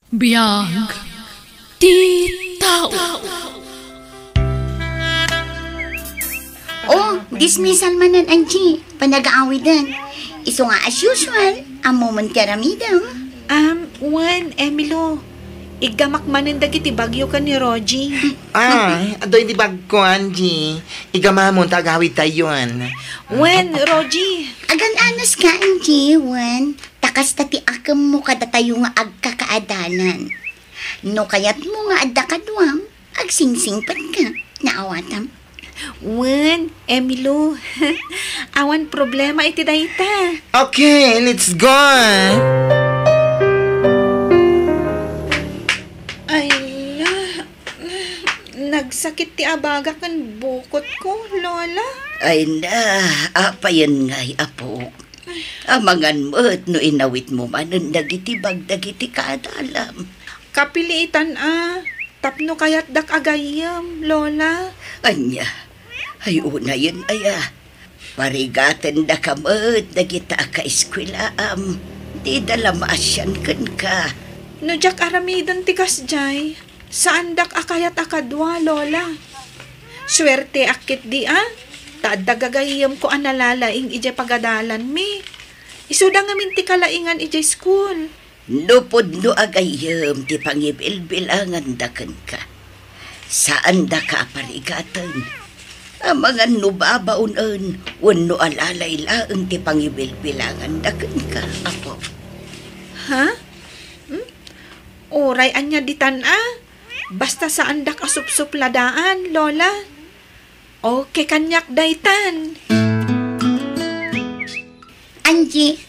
Biyag ti tao. Oh, dismissal manan Angie. Panag-aawidan. Iso nga as usual, ang moment karamidam. Juan, Emilo, igamak manin dagiti bagyo ka ni Rogie. Adoy di bag ko, Angie. Igamamon, tagawid tayo yan. Juan, Rogie. Agan-anas ka, Angie, Juan. Takas tati akam mo kada tayo nga agkakaadalan. No kayat mo nga adda kadwang, agsingsingpat ka. Naawatam. Juan, Emilo, awan problema iti dayta. Okay, let's go. Ay la, nagsakit ti abaga kan bukot ko, Lola. Ay na, apayan nga'y apo. Amangan mo't no inawit mo man ang dagiti bagdagiti kaadalam. Kapilitan tapno kayat dak agayam, Lola. Anya, ay una yun aya. Parigaten da ka mo't dagita ka eskwilaam. Di dala maasyan kan ka. No jak aramidan tikas jay, saan dak akayat akadwa, Lola. Swerte akit di Tadagagayam ko analalaing ije pagadalan mi. Isuda nga minti kalaingan ije school. Nupod no agayam ti pangibilbilangan dakan ka. Saan da ka parigatan? Amangan no babaunan, wano alalay laang ti pangibilbilangan dakan ka, apo. Ha? Oray anya ditan Basta saan dak asupsupladaan, Lola. Okay, kanyak daytan. Angie,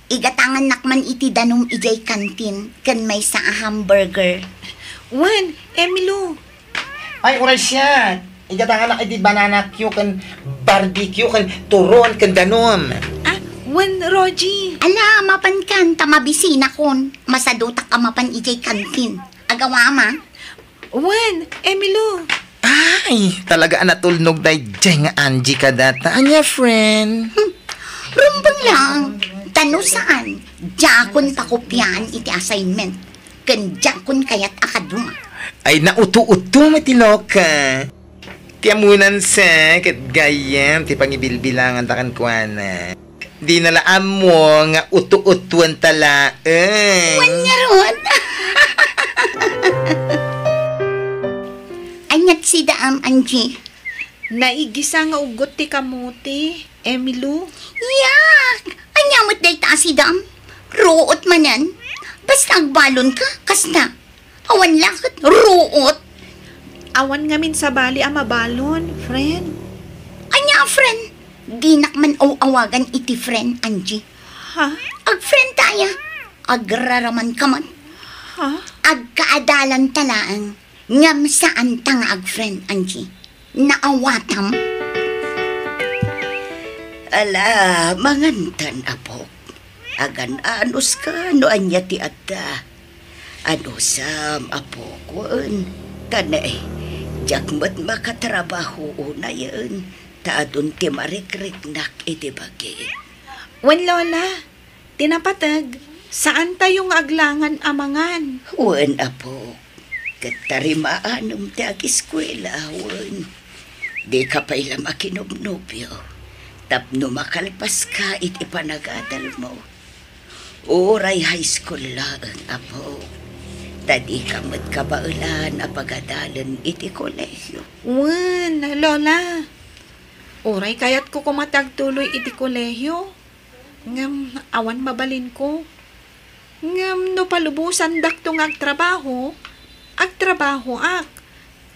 igatangan nakman iti danum ijay kantin, kan may sa hamburger. Juan, Emilo. Ay, oras siya. Igatangan na iti banana Q kan barbecue kan turon kan danom. Juan, Rogie. Ala, mapan kan, tamabisina kon. Masadutak ka mapan ijay kantin. Agawa ma? Juan, Emilo. Ay, talaga natulnog na dyan nga Angie ka data. Anya, friend? Rumbang lang. Tano saan? Jakon pakopyan iti assignment. Kan jakon kayat akaduma. Ay, nauto-uto matiloka. Tiyamunan sa kat gayam, ti pangibilbilangan takan kuana. Di nalaan mo nga uto-utuan talaan. Wanya ron. Anyat si daam, Angie. Naigisa nga ugot ti kamuti, Emilo. Yak! Anyamot day ta si daam. Ruot manan. Basta agbalon ka, kasta. Awan lakot, ruot. Awan nga min sa bali mabalon, friend. Anya, friend. Di nakman awagan iti friend, Angie. Ha? Ag-friend taya. Agraraman ka man. Ha? Agkaadalan talaang. Ngam saan tanga ag-friend, Angie? Naawatam? Ala, mangantan, apo. Agan anos ka, no anya ti adda. Ano sam, apo kun. Tanay, jakmat makatrabaho una yun. Taadun ti marikrik-nak iti bagi. Wan, Lola. Tinapatag. Saan tayong aglangan amangan? Wan, apo. Katarimaanong ti ag-eskwela, wan. Di ka pa ila makinubnubyo. Tapno makalpas ka iti panagadal mo. Oray high school lang, apo. Tadi ka mo't kabaulan a pagadalan iti kolehyo. Wan, Lola. Oray kayat ko kumatagtuloy iti kolehyo. Ngam, awan mabalin ko. Ngam, no palubusan daktong agtrabaho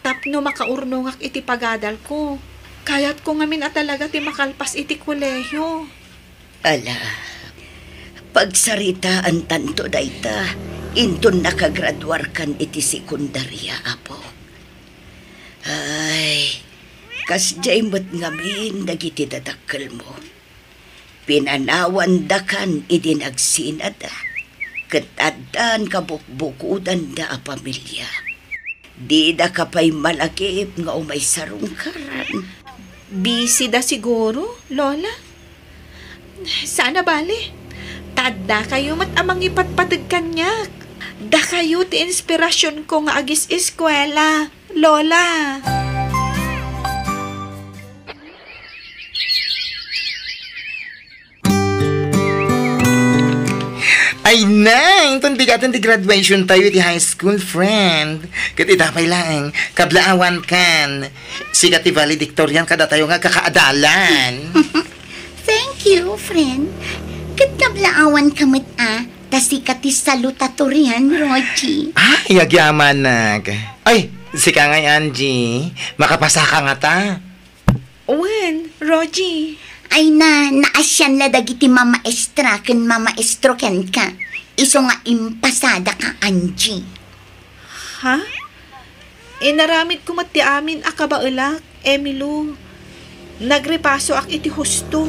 tapno makaurnong iti pagadal ko. Kayat ko ngamin talaga ti makalpas iti kolehyo. Ala, pagsaritaan tanto dayta, inton nakagraduar kan iti sekundarya, apo. Ay, kasjay mo't ngamin dagiti dadakkel mo. Pinanawan da kan iti nagsinada. Katadan kabukbukudan da a pamilya. Di da kapay malakip nga umay sarungkaran. Busy da siguro, Lola? Sana bale. Tada kayo mat amang ipatpatag kanyak. Da kayo ti inspirasyon ko nga agis eskwela, Lola. Ay nang, tundigatan di graduation tayo ti high school, friend. Kat itapay lang, kablaawan kan. Sikat ti valedictorian kada tayo nga kakaadalan. Thank you, friend. Katlaawan kamit tasikat ti salutatorian, Roji. Ay, agyaman nag. Ay, sika nga Angie, makapasa ka nga ta. When, Roji? Ay naasyan la dagiti mamaestra ken mamaestro ken ka. Iso nga impasada ka, Angie. Ha? Inaramid ko mat ti amin akabaelak, Emilo. Nagrepaso ak iti husto.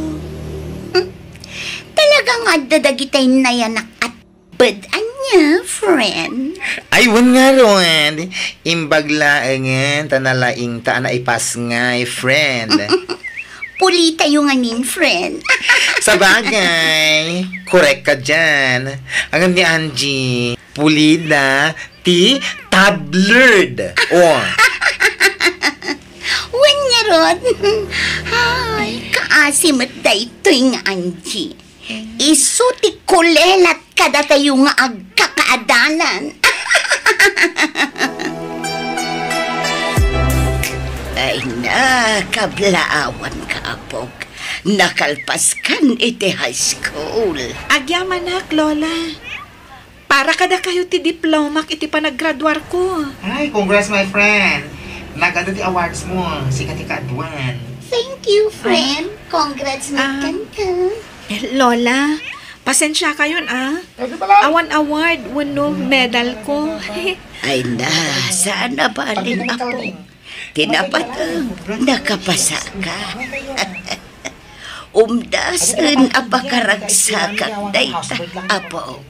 Talagang adadagitay na yanak at badan niya, friend. Ay, wan nga ron. Imbaglaengen, tanalaing ta na ipas nga, friend. Puli tayo nganin, friend. Sa bagay, correct ka dyan. Ang ni Angie, pulida ti tablerd. Oh. Wan nga ron. Ay, kaasim at daytoy nga, Angie. Isu ti kulelat kada tayo nga agkakaadalan. Ay na, kablaawan ka, apog. Nakalpas kan iti high school. Agyamanak, Lola. Para kada kayo ti diplomak iti panaggraduar ko. Ay, congrats my friend. Nagado ti awards mo, sikat ti kaadwan. Thank you, friend. Congrats na ka. Lola, pasensya kayo Awan award, wano medal ko. Ay na, sana balin, apog. Tinapatang nakapasa ka. Umdasan apakaragsakat dayta, apo.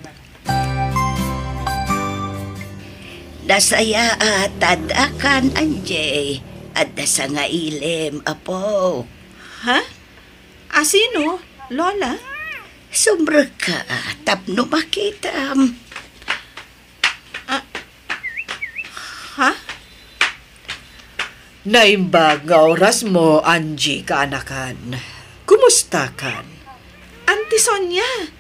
Nasaya tadakan, Anjay, at nasa nga ilim, apo. Ha? Asino, Lola? Sumra ka, tapno makitam. Ha? Naimbag nga oras mo, Angie, kaanakan. Kumusta kan? Auntie Sonia,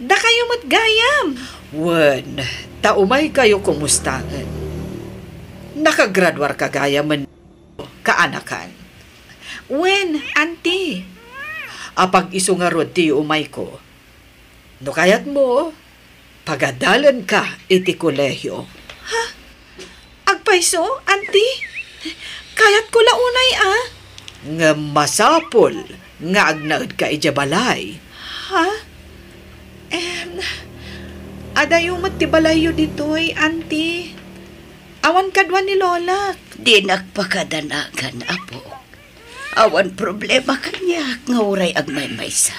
da kayo matgayam. Wen, taumay kayo kumustahan. Nakagraduar ka gaya man kaanakan. When, Auntie? Apag iso nga rod ti umay ko. No kayat mo, pagadalan ka iti kolehyo. Agpaiso, Auntie? Kayat ko launay Nga masapol, nga agnaad ka ijabalay. Ha? Adayo matibalayo ditoy, Auntie. Awan kadwan ni Lola. Di nagpakadanagan, apo. Awan problema kanya, nga uray agmay-maysa.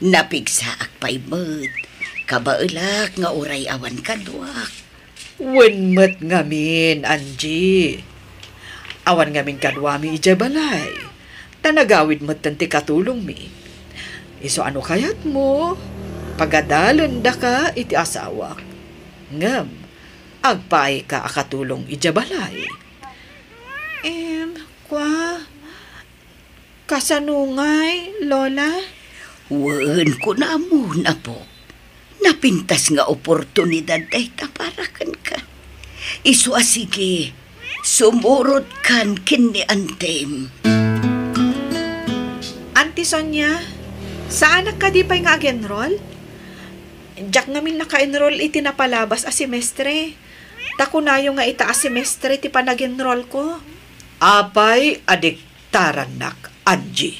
Napigsa akpay mo't, kabaulak nga uray awan kadwak. Wenmet ngamin, Angie. Awan ngamin kadwami ijabalay. Tanagawid mo't tanti katulong mi. Iso ano kayat mo? Pagadalan da ka iti asawak. Ngam, agpaay ka akatulong ijabalay. Kasanungay, Lola? Wen ko na muna po. Napintas nga oportunidad dayta para kan ka. Iso asige, sumurot kan kini antem. Auntie Sonia, saan ka di pa'y nga ag-enroll? Diyak ngamin naka-enroll iti napalabas a semestre. Takunayo nga ita a semestre ti pa nag-enroll ko. Apay adiktaran nak, Angie.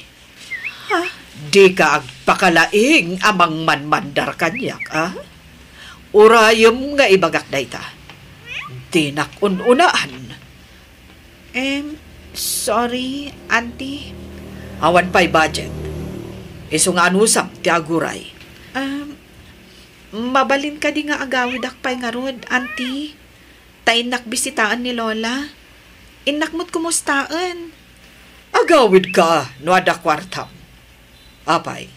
Ha? Di ka agpakalaing amang manmandar kanyak, Urayom nga ibagak dayta. Di nakununaan. Sorry, Auntie. Awan pa'y budget. Iso nga anusam ti aguray. Mabalin ka di nga agawid akpay nga rod, Auntie. Tainak bisitaan ni Lola. Inakmot kumustaan. Agawid ka no ada kwartam. Apay,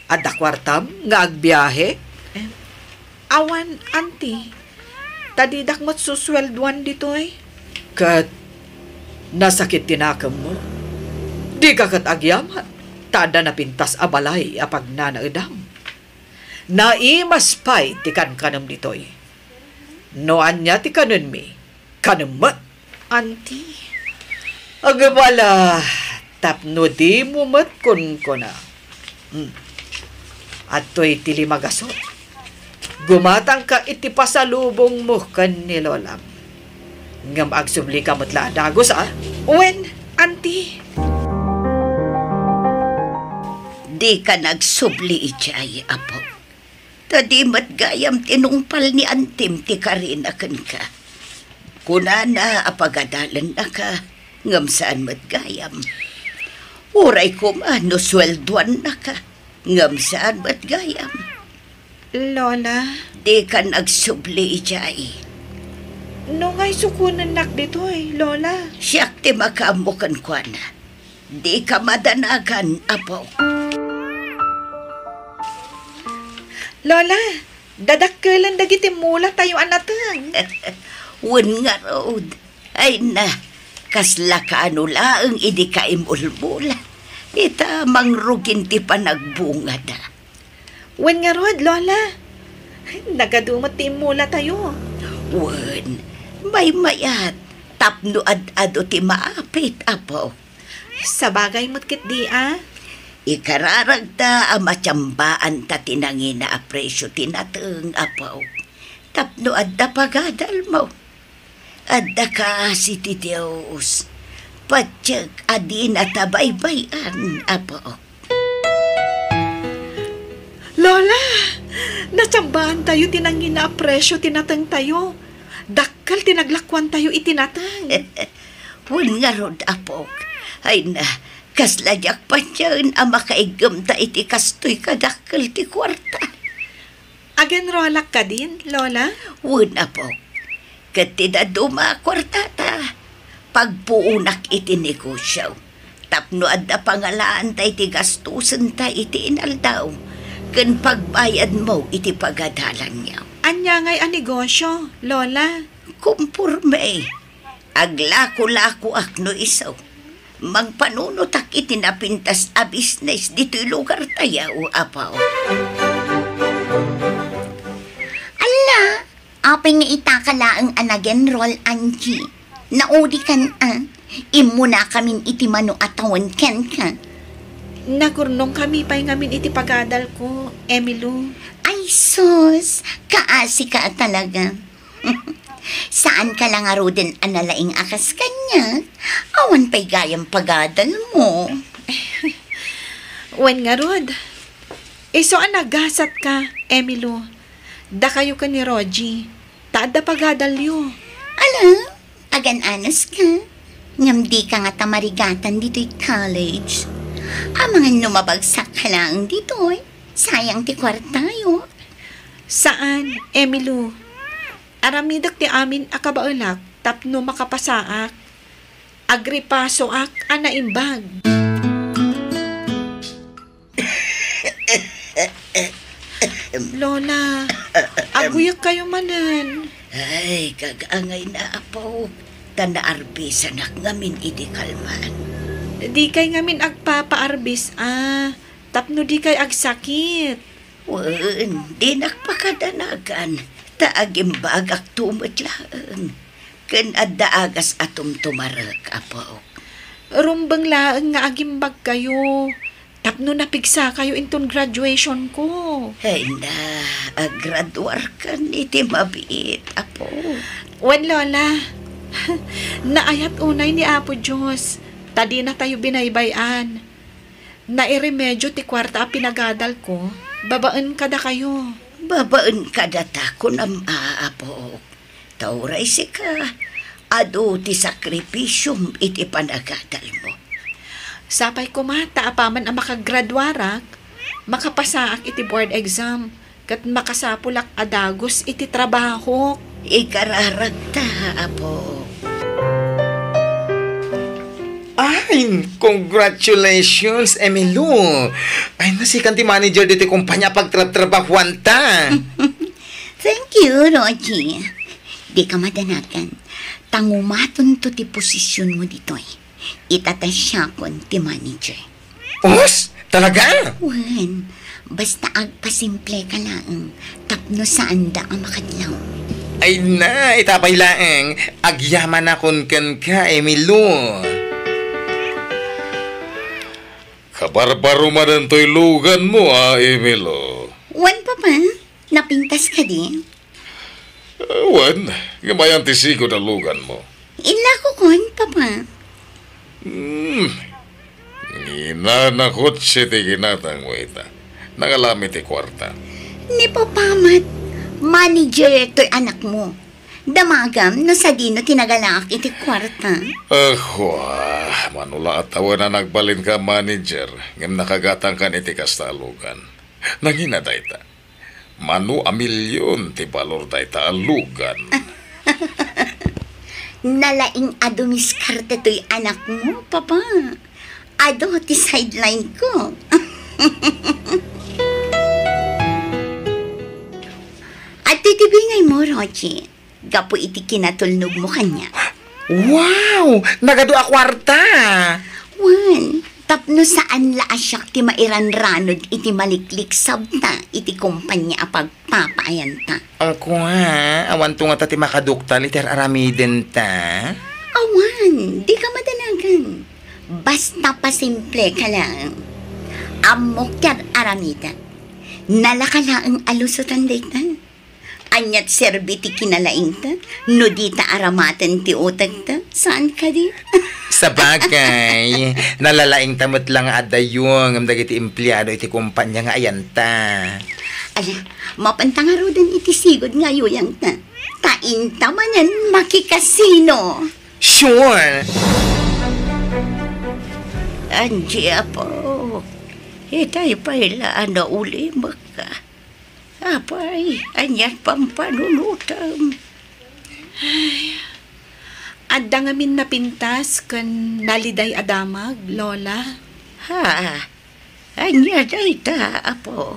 ada kwartam nga agbiyahe? Awan, auntie. Tadidak mo't suswelduan ditoy. Kat nasakit tinakam mo. Di ka kat agyaman. Tada na pintas abalay apag nanaedam. Naimas pa'y ti kanam ditoy. Noan niya ti kanon mi. Kanamat. Auntie. Agabala. Tapno di mo mat kun ko na. At to'y tilimagasot. Gumatang ka iti pasalubong mo kan ni Lolam. Ngam agsubli ka matla dagos Wen, auntie. Di ka nagsubli ijay, apo. Tadi matgayam tinungpal ni Antim ti Karina kan ka. Kunana apagadalan na ka, ngam saan matgayam. Uray ko man, no swelduan na ka, ngam saan matgayam. Lola, Di ka nagsubli ijay. no ngay sukunan nak ditoy, Lola. Siyak ti makamukan ko na. Di ka madanagan, apo. Lola, dadakkelan dagiti mula tayo anatang. Wen nga road. Ay na, kasla ka ano laang idi ka imulmula. Ita mangrugin ti panagbunga da. Wen nga rod, Lola. Nagadumot ti mula tayo. Wen, may mayat. Tapno ad-ado ti maapit, apo. Sa bagay mo't kit di Ikararagda ang matyambaan ta tinangin na apresyo tinateng, apo. Tapno adda pagadal mo. Adda ka si Titios. Patsyak adi na tabaybayan, apo. Lola, natsambahan tayo tinangin na presyo tinatang tayo. Dakkal tinaglakwan tayo itinatang. Wen nga rod, apo. Ay na, kasladyak pa dyan ang makaigam ta iti kastoy kadakkel ti kwarta. Agen rolak ka din, Lola? Wen, apo. Katida duma kwarta ta. Pagpuunak iti negosyo. Tapno adda pangalaan ta iti gastusan ta iti inaldaw. Kan pagbayad mo iti pagadalan niya. Anya ngay ang negosyo, Lola? Kumpurme. Aglako-lako akno isaw. Magpanunutak iti napintas a business dito'y lugar tayaw, apaw. Ala, apay nga itakalaang anagen roll, Angie. Naudi kan imo na kamin iti mano atawan ken ka. Nagurnong kami pa'y ngamin iti pagadal ko, Emilu. Ay sus, kaasi ka talaga. Saan ka lang aro din analaing akas kanya? Awan pa'y gayang pagadal mo. Wen nga rod. Iso ang nagasat ka, Emilu. Da kayo ka ni Rogie. Taada pagadal yo. Ala, agan-anas ka. Ngam di ka nga tamarigatan dito'y college. Ang mga lumabagsak ka lang dito'y. Sayang ti kwartayo. Saan, Emilu? Aramidak ti amin akabaulak, tapno makapasaak. Agripaso ak, anaimbag. Lola, aguyak kayo manan. Ay, kagangay na, apaw. Tanaarbisan ak ngamin iti kalman. Di kay ngamin agpapaarbis, tapno di kay agsakit. Wen, di nakpakadanagan. Taagimbag ak tumatlaang. Ken adda agas atom tumarak, apaw. Rumbang laang nga agimbag kayo. Tapno napigsa kayo inton graduation ko. Ay na, agraduar ka iti mabiit, apo. Wen, Lola. Naayat unay ni Apo Diyos. Tadi na tayo binaybayan. Nairemedyo ti kwarta a pinagadal ko. Babaan kada kayo. Babaan ka data ko nam aapo. Tauray si ka. Ado ti sakripisyum iti panagadal mo. Sapay ko mata apaman ang makagraduarak, makapasaak iti board exam, kat makasapulak adagos iti trabaho. Ikararagta, apo. Ay, congratulations, Emilu. Ay, nasikan ti manager dito kumpanya pagtrabahuan ta. Thank you, Rogie. Di ka madanagan. Tangumaton to ti posisyon mo dito eh. Itatasya kon ti manager. Os? Talaga? Wan, basta agpasimple ka lang. Tapno saan da ang makadlaw. Ay na, itapay laeng. Agyaman akon kan ka, Emilo. Kabarbaro man ang lugan mo, Emilo. Wan pa pa, napintas ka di. Wan, gamayan tisigo na lugan mo. Ila ko kon, papa. Inanakot siya ti ginatang mo ita. Nangalamit ti kwarta. Ni papamat, manager to'y anak mo. Damagam no sa dino tinagalak iti kwarta. Manula at tawa na nagbalin ka, manager. Ngam nakagatang kan iti kastalugan. Nangina dayta. Manu a milyon ti balor dayta alugan. Nalaing adumiskarte to'y anak mo, papa. Ado ti sideline ko. At titibingay mo, Rogie. Gapo iti kinatulnog mo kanya. Wow! Nagado a kwarta! Wan, tapno saan la asyak ti mairanranod iti maliklik sabta iti kumpanya apagpapaayan ta. Ako ha, awan to nga ta ti makadukta liter aramiden ta. Awan, di ka madanagan. Basta pasimple ka lang. Amok yar aramida. Nalakala ang alusutan dayta. Anyat serbiti kinalaing ta. No di ta aramatan ti utag ta. Saan ka di? Sa bagay, nalalaing tamot lang adayong ang dagiti empleyado iti kumpanya nga ayan ta. Ala, mapantangaro din iti sigod nga yuyang ta. Tain tamanan makikasino. Sure! Anji apo, itay pailaan na uli maka. Apay, anyat pampanunutam. Adda nga min napintas kan naliday adamag, Lola. Ha, anyat ay ta, apo.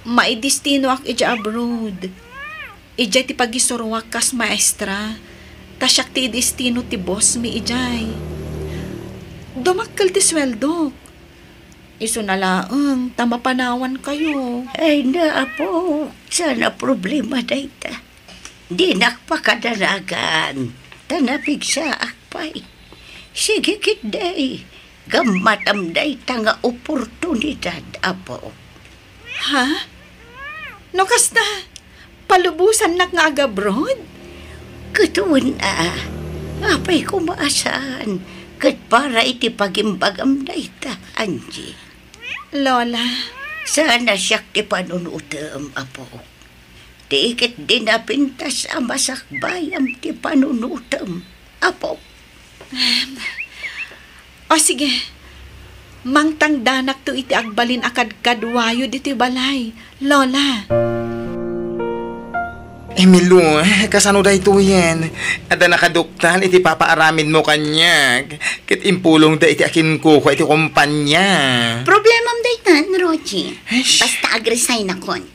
Maidistino ak ija abroad. Ija ti pagisurwak kas maestra. Tasyak ti destino ti boss mi ijay. Dumakkel ti sweldo. Iso na laang, tamapanawan kayo. Ay na, apo, sana problema dayta. Di nakpakadaragan. Tanapig sa akpay. Sige kit day. Gamatam dayta nga oportunidad, apo. Ha? No kasta, palubusan nak nga agabroad? Katuon na. Apay kumaasan. Kat para iti pagimbagam dayta, Angie. Lola, Sana siyak ti panunutam, apo. Ti ikit din napintas ang masakbayam ti panunutam, apo. o sige. Mangtang danak to iti agbalin akad kadwayo diti balay. Lola. Emilo, kasano da ito yan? Ada nakaduktan, iti papaaramin mo kanyag. Kit impulong da iti akin ko iti kumpanya. Problemam daytan, Rogie. Eish. Basta agresign akon.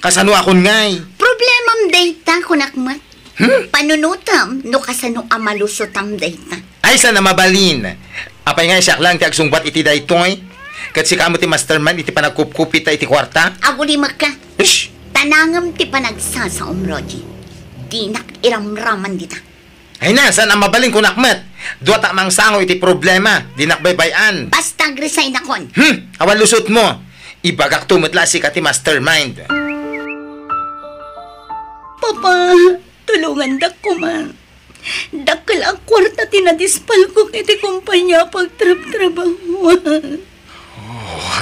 Kasano akon ngay? Problemam dayta kunakmat. Panunutam no kasano amalusutam dayta. Ay, sana mabalin. Apay nga siyak lang ti agsungbat iti da itoy. Kat si kamo ti masterman iti panagkupkupit ta iti kwarta. Ako limag ka. Ish! Tanangam ti panagsasaom, Rogie. Di iramraman dita. Ay na, sana mabalin ko nakmat. Dua ta mang sango iti problema. Di nakbaybayan. Basta agresign akon. Awan lusot mo. Ibagak tumutla si kati mastermind. Papa, tulungan dak ko man. Dakkel ang kwarta tinadispal ko iti kumpanya pagtrab-trabahuan.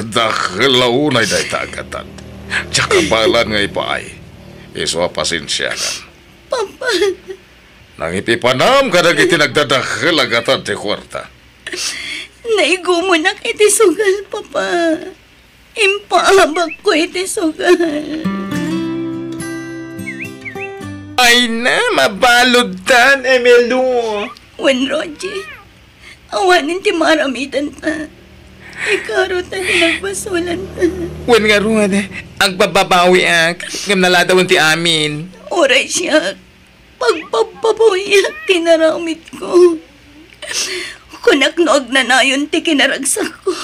Dahil launay day tagatan. Tsaka balan nga ipaay. Iso pasensya ka. Papa, Nang ipipanam ka nag itinagdadahil agatan ti kwarta. naigo mo na iti sugal, Papa. Impaabag ko iti sugal. Ay na, mabalod tan, Emelo. Wen, Rogie, awanin ti maramitan ta. Ikaw ro tayo nagpasulan ta. Wen nga ruwan, ang bababawi ngam naladawan ti amin. Oray siya, pagpapabuyak tinaramit ko. Kunak noog na nayon ti kinaragsak ko.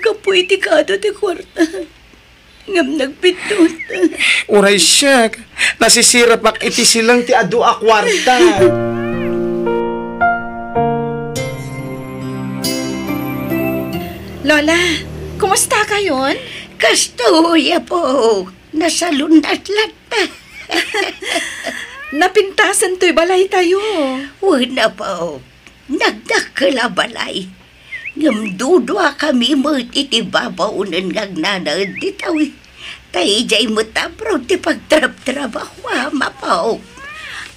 Kapoy ti kado ti kwarta. Ngam nagpitot. Uray siya, nasisirapak iti silang ti adu a kwarta. Lola, kumusta kayon? Kastuya po. Nasa lunat-lat pa. Napintasan to'y balay tayo. Wala po. Nagdakala balay. Ngamdudwa kami mo iti babaunan ngag nanad ditawi. Tay jay mo tapro ti pagtrap-trabaho mapaw.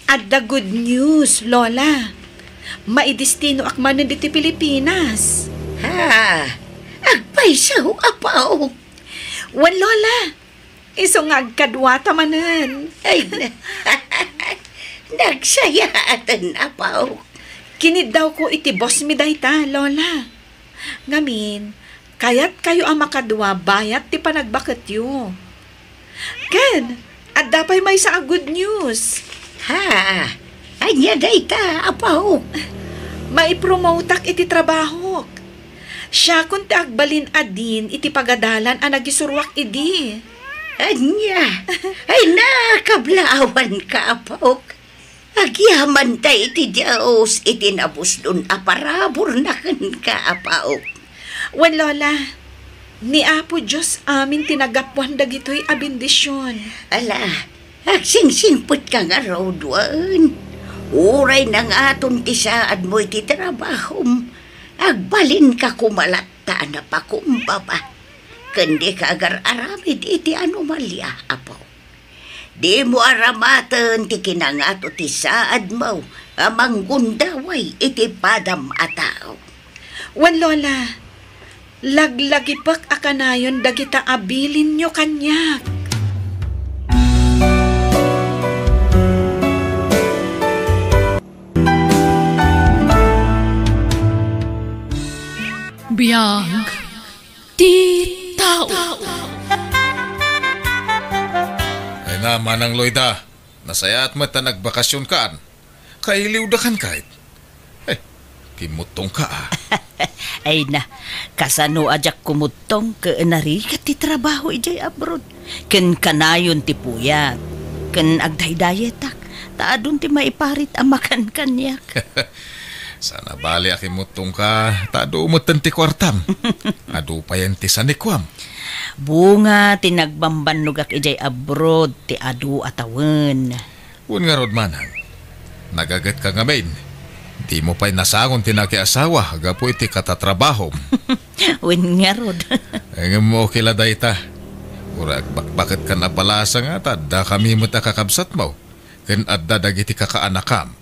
At the good news, Lola. Maidistino akmanan diti Pilipinas. Ha? Agpaisaw apaw. Wan, Lola. Iso nga agkadwata manan. Ay, nagsaya atan apaw. Kinid daw ko iti boss mi dayta, Lola. Ngamin, kayat kayo ang makadwa bayat ti panagbakat yu. Ken, at dapay may sa good news. Ha? Anya dayta apaw. Maipromotak iti trabaho. Siya kun ti agbalin adin iti pagadalan ang nagisurwak idi. Anya? Ay nakablaawan ka apaw. Agyaman tayo iti Diyos, itinabos dun aparabor na ka apaw. Wan, Lola, ni Apo Diyos amin tinagapwan dagitoy a bendisyon. Ala, agsingsingput ka nga raw duwan. Uray na nga aton ti saad mo iti trabahom. Agbalin ka kumalatta na pakumbaba. Kundi ka agar-aramid iti anomalya, apaw. Di mo aramatan ti kinangato ti saad mo, amang gundaway iti padam ataw. Wan, Lola, laglagipak akanayon dagita abilin nyo kanyak. Biyag ti tao. Ay naman ang Loida, nasaya at mata nagbakasyon kaan. Kailiw da kan kahit. Ay, kimutong ka Ay na, kasano ajak kumutong ka narikat ti trabaho ijay abroad. Ken kanayon ti puyat. Ken agdaydayetak. Taadun ti maiparit amakan kanyak. Sana bali akimutong ka, tado umutan ti kwartam. Adu pa yan ti sanikwam. Bunga tinagbambanugak ijay abroad ti adu atawan. Un nga rod manang, nagagat ka ngamin. Di mo pa'y nasangon tinakiasawa, agapo iti katatrabahom. Wen nga rod. Ang mo kila dayta. Urag bakbakit ka na palasa nga tadda kami mo kakabsat mo. Ken adda dagiti kakaanakam.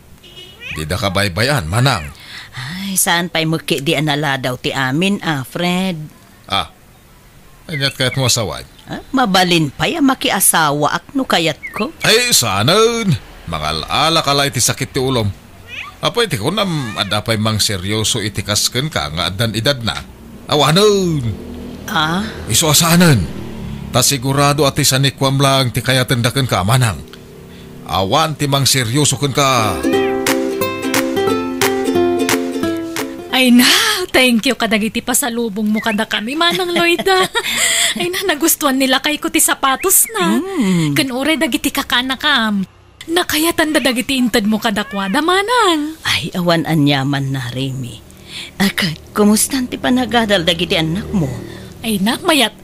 Di da ka baybayan, manang. Ay, saan pa'y muki di analadaw ti amin, Fred? Anyat kaya't mo asawan. Mabalin pa'y makiasawa akno kayat ko. Ay, saanan. Mangalala ka lang iti sakit ti ulom. Apo iti ko nam adapay mang seryoso iti kasken ka nga adan edad na. Awanan. Iso asanan. Ta sigurado ati sanikwam lang ti kaya tendaken ka, manang. Awan ti mang seryoso ken ka. Ay na, thank you kadagiti pasalubong mo kada kami, Manang Loida. Ay na, nagustuhan nila kay ko ti sapatos na. Kanure dagiti kakanakam. Nakayatan da dagiti intad mo kadakwada, Manang. Ay, awan anyaman na, Remy. Kumustan ti panagadal dagiti anak mo? Ay nak, mayat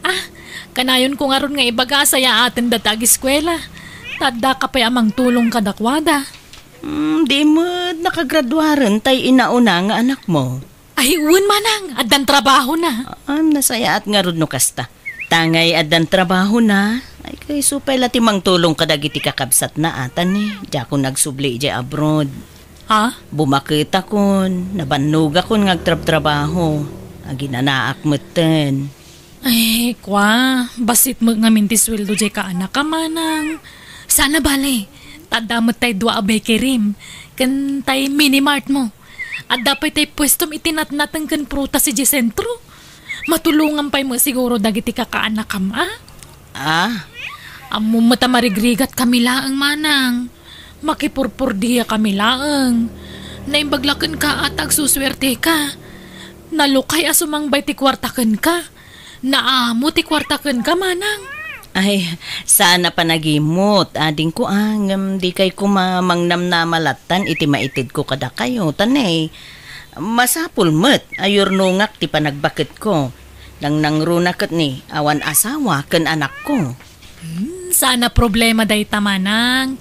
Kanayon ko nga ron nga ibaga saya atin datag eskwela. Tadda ka pa'y amang tulong kadakwada. Di mo nakagraduaran tay inauna nga anak mo. Ay, uwan, Manang. Addan trabaho na. Nasaya at nga ron no kasta. Tangay addan trabaho na. Ay, kay supay latimang tulong kadagiti kakabsat na atan eh. Diya ko nagsubli diya abroad. Bumakita kon, nabannuga kon ngagtrab-trabaho. Aginanaak meten. Ay, kwa. Basit mo nga mintis sweldo diya ka anak ka, Manang. Sana bale. Tadamot tayo dua abay kirim. Kan tayo mini-mart mo. At dapat tayo pwestom itinatnatang kan prutas si sentro. Matulungan pa mo siguro dagiti kakaanak kam, Amo mata marigrigat kami laang manang. Makipurpurdiya kami laang. Naimbaglaken ka at agsuswerte ka. Nalukay asumangbay ti kwartaken ka. Naamo ti kwartaken ka manang. Ay, sana pa nagimot. Ading ko di kay kumamangnam na malatan iti maitid ko kada kayo. Tanay, masapul met ayor nungak ti panagbakit ko. Nang nangrunaket ni awan asawa ken anak ko. Sana problema day tamanang.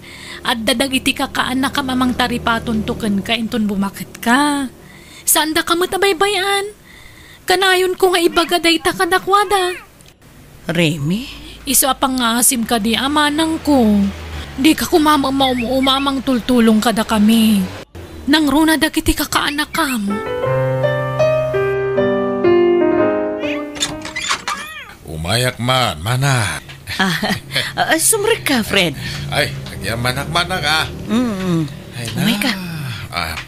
At dadag iti kakaanak ka mamang taripaton tuken ka inton bumakit ka. Saan da ka matabaybayan? Kanayon ko nga ibaga day ta kadakwada. Remy? Iso apang asim ka di amanang ko. Di ka umamang tultulong kada kami. Nang runa dagiti kakaanak kam. Umayak man, manak. Sumrik ka, Fred. Ay, nagyang manak-manak Ay na. Umay ka.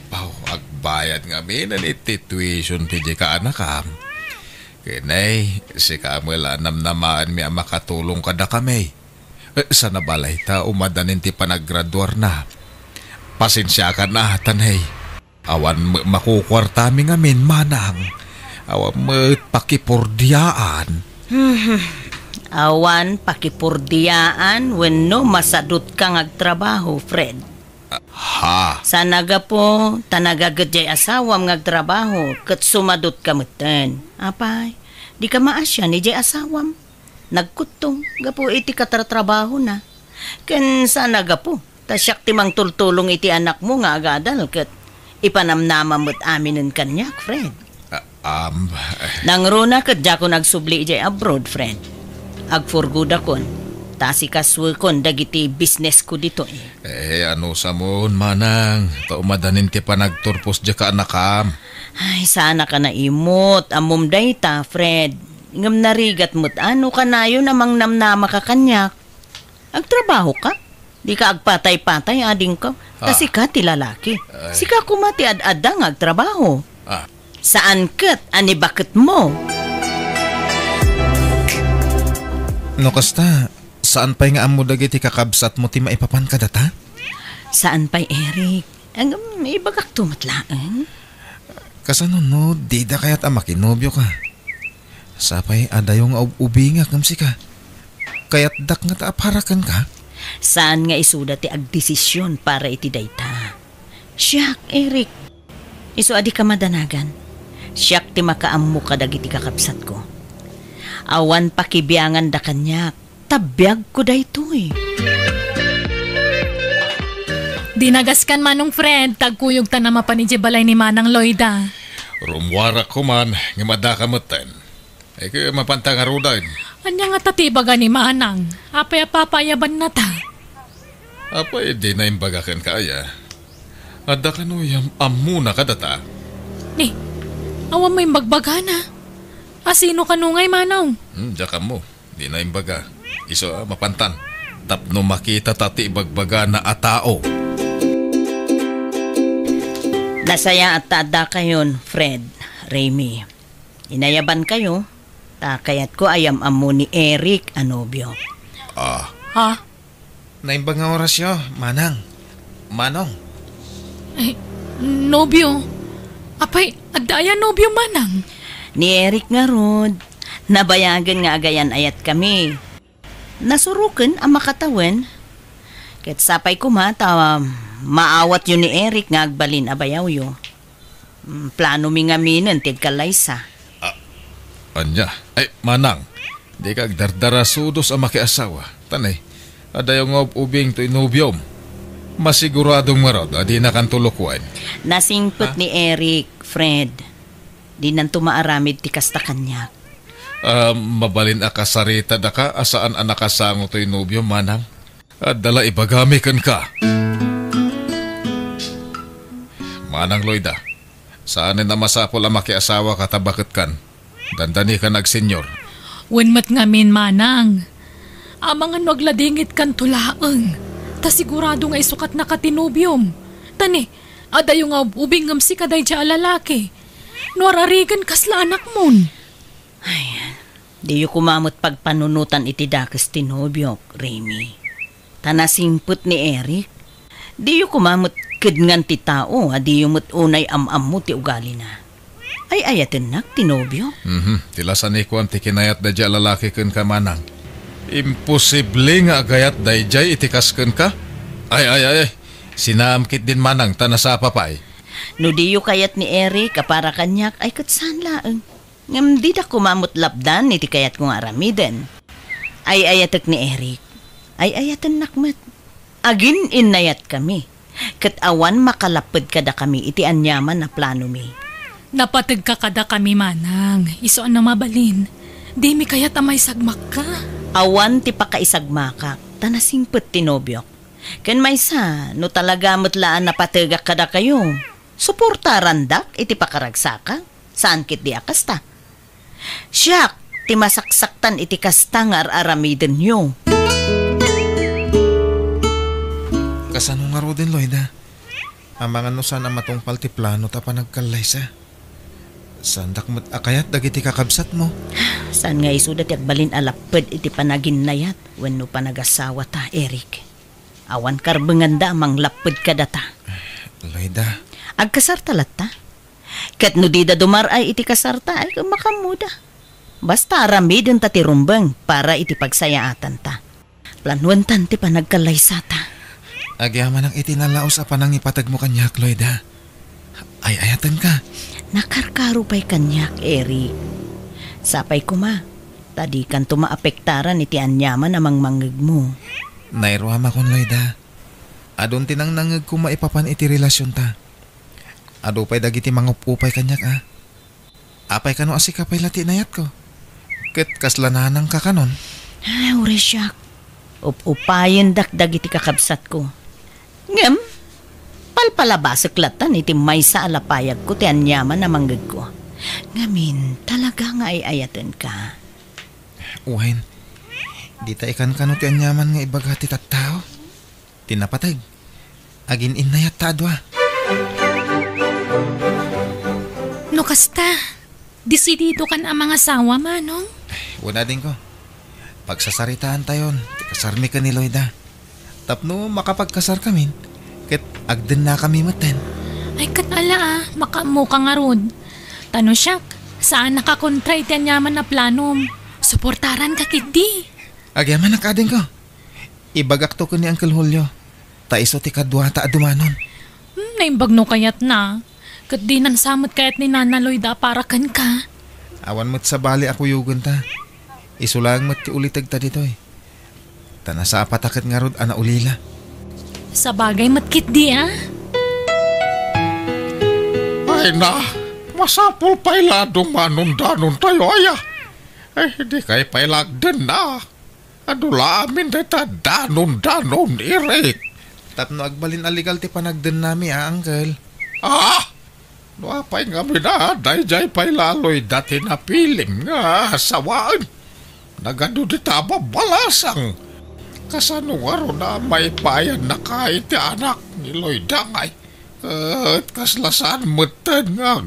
Pao, agbayad nga minan iti tuition pidi ka anak kam. Kinay, si Kamila namnamaan mi ang makatulong kada kami. Sa nabalay ta, umadanin ti panaggraduar na. Pasensya ka na, tanay. Awan makukwarta mi ngamin, manang. Awan pakipurdiyaan. Awan pakipurdiyaan wenno masadot kang agtrabaho, Fred. Sana ga po, tanagagad asawam ngagtrabaho, kat sumadot ka meten. Apay, di ka maasya ni jay asawam. Nagkutong, ga po iti katratrabaho na. Ken sana ga po, tasyak timang tultulong iti anak mo nga agadal, kat ipanamnama mo't aminin kanyak, Fred. Nangruna kat dya ko nagsubli jay abroad, Fred. Agfurguda kon. Tasi kaswekon dagiti business ko dito ano sa mon, manang? Taumadanin ti panagturpos dya ka anakam. Ay, sana ka na imot. Amom dayta, Fred. Ngam narigat mo't ano ka na yun namang namnama ka kanyak. Agtrabaho ka? Di ka agpatay-patay ading ka. Kasi ka ti lalaki. Sika kumati ad-adang agtrabaho. Saan kat? Ani bakit mo? No kasta, saan pa'y nga amo dagiti kakabsat mo ti maipapan ka data? Saan pa'y Eric? Ang ibagak tumatlaan. Kasano no, di da kaya't makinobyo ka. Sapay adayong ubingak namsi ka. Kaya't dak nga taaparakan ka. Saan nga isuda ti agdesisyon para iti dayta? Siyak, Eric. Isu adi ka madanagan. Siyak ti makaammo ka dagiti kakabsat ko. Awan pakibiyangan da kanyak. Tabiyag ko da ito Dinagaskan manong Fred, tagkuyog ta na mapanidya balay ni Manang Loida. Rumwara ko man, nga madakamutan. Ay kaya mapantang arudan. Anya nga tatibaga ni Manang, apay papayaban na ta. Apay di na imbagakan kaya. Adda ka no yung amuna ka data. Ni, awan mo yung magbaga na. Asino ka nungay, Manong? Daka mo, di na imbaga. Iso mapantan. Tapno makita tati ibagbaga na atao. Nasaya at tada kayon, Fred, Remy. Inayaban kayo, takayat ko ayam amo ni Eric Anobio. Ha? Naimbang nga orasyo, Manang. Manong. Ay, nobyo. Apay, adaya nobyo, Manang. Ni Eric nga rod, nabayagan nga agayan ayat kami. Nasuruken ang makatawan. Ket sapay ko maawat yun ni Eric nga agbalin abayaw yo. Plano mi nga minen tigkalaysa. Anya, ay Manang, di ka agdardara sudos ang makiasawa. Tanay, adayaw nga ubing to inobyom. Masiguradong marod, adi na kan tulukwan. Nasingpot ni Eric, Fred. Di nan tumaaramid ti kasta kanyak. Mabalin akasarita da ka asaan ang nakasango to'y nobyo, Manang. At dala ibagamikan ka. Manang Loida, saan na masapol ang makiasawa ka tabakit kan? Dandani ka nagsenyor. Wenmat ngamin, Manang. Amangan magladingit kan tulaang. Ta sigurado nga isukat na katinobyom. Tani, adayo nga ubing ngamsi kaday dya lalaki. Nuararigan kasla anak mon. Di yu kumamot pagpanunutan iti dakas tinobyok, Remy. Tanasimput ni Eric. Di yu kumamot kidngan ti tao, di yu unay am-am mo ti ugali na. Ay ayatin nak, tinobyo. Tilasan iko ang tikinayat da dya lalaki ken ka manang. Imposible nga agayat da jay itikasken ka. Ay. Sinamkit din manang tanasa papay. No di yu kayat ni Eric, para kanyak, ay katsan laeng. Ngam di da kumamot labdan, iti kayat kong aramiden. Ay ayatek ni Eric. Ay ayatan nakmet. Agin inayat kami. Kat awan makalapad kada kami iti anyaman na plano mi. Napatag ka kada kami manang. Iso na mabalin. Di mi kaya tamay sagmak ka. Awan ti pakaisagmakak. Tanasimpet tinobyok. Ken maysa, no talaga matlaan na patagak kada kayo. Suportaran dak iti pakaragsaka. Saan kit di akasta? Siyak, ti masaksaktan iti kastangar aramiden nyo. Kasano nga ro din, Loida? Amangan no sana matungpal ti plano ta panagkalay sa. Sandak mat akayat dagiti kakabsat mo. Saan nga isudat yakbalin alapad iti panaginayat wenno panagasawa ta, Eric. Awan karbenganda amang lapad kadata. Loida. Agkasarta latta. Kat no di da dumaray iti kasarta ay makamuda. Basta aramidin ta ti rumbeng para iti pagsayaatan ta. Planuan ti panagkalay sa ta. Agyaman ang itinalaos a panang ipatag mo kanyak, Loida. Ay ayatan ka. Nakarkaro pa'y kanyak, Eric. Sapay ko ma. Tadi kan tumaapektaran iti anyaman amang mangeg mo. Nairwama kon, Loida. Adon tinang nangeg ko maipapan iti relasyon ta. Ado pa'y dagiti mangupupay kanyak Apay kano asikapay lati nayat ko. Ket kaslananang ka kanon. Ay, uresyak. Upayin dakdag iti kakabsat ko. Ngem, palpalabasek latan iti may sa alapayag ko ti anyaman na manggag ko. Ngamin, talaga nga ay ayatan ka. Uwain, di ta ikan kano ti anyaman nga ibagati tattao. Tinapatag. Agin inayat ta adwa. No kasta, disidido kan ang mga asawa manong. Wala din ko. Pagsasaritaan tayon, kasarmi ka ni Loida. Tapno makapagkasar kami, ket agden na kami maten. Ay katala makamu ka nga rod. Tano siyak, saan nakakontra iti anyaman na planom? Suportaran ka kiti. Agyaman na kading ko. Ibagak to ko ni Uncle Julio. Taiso ti kadwa ta adumanon. Naimbag no kayat na. Kat di nansamot kayat ni Nana Loida para kan ka. Awan mo't sa bali ako yugon ta. Isulang mo't ti ulitag ta dito eh. Tanasa apatakit nga rod ana ulila. Sa bagay matkit di Ay na, masapol paila dumanon-danon tayo aya. Ay hindi kay pailagden na. Adula amin deta danon-danon, Eric. Tapno agbalin aligal ti panagden nami Uncle. Nuapay nga na, dayjay pailaloy dati na pilim nga sawaan. Nagano di taba balasang. Kasano nga ro na may bayan na kahit anak ni Loida ngay. At kaslasan matan nga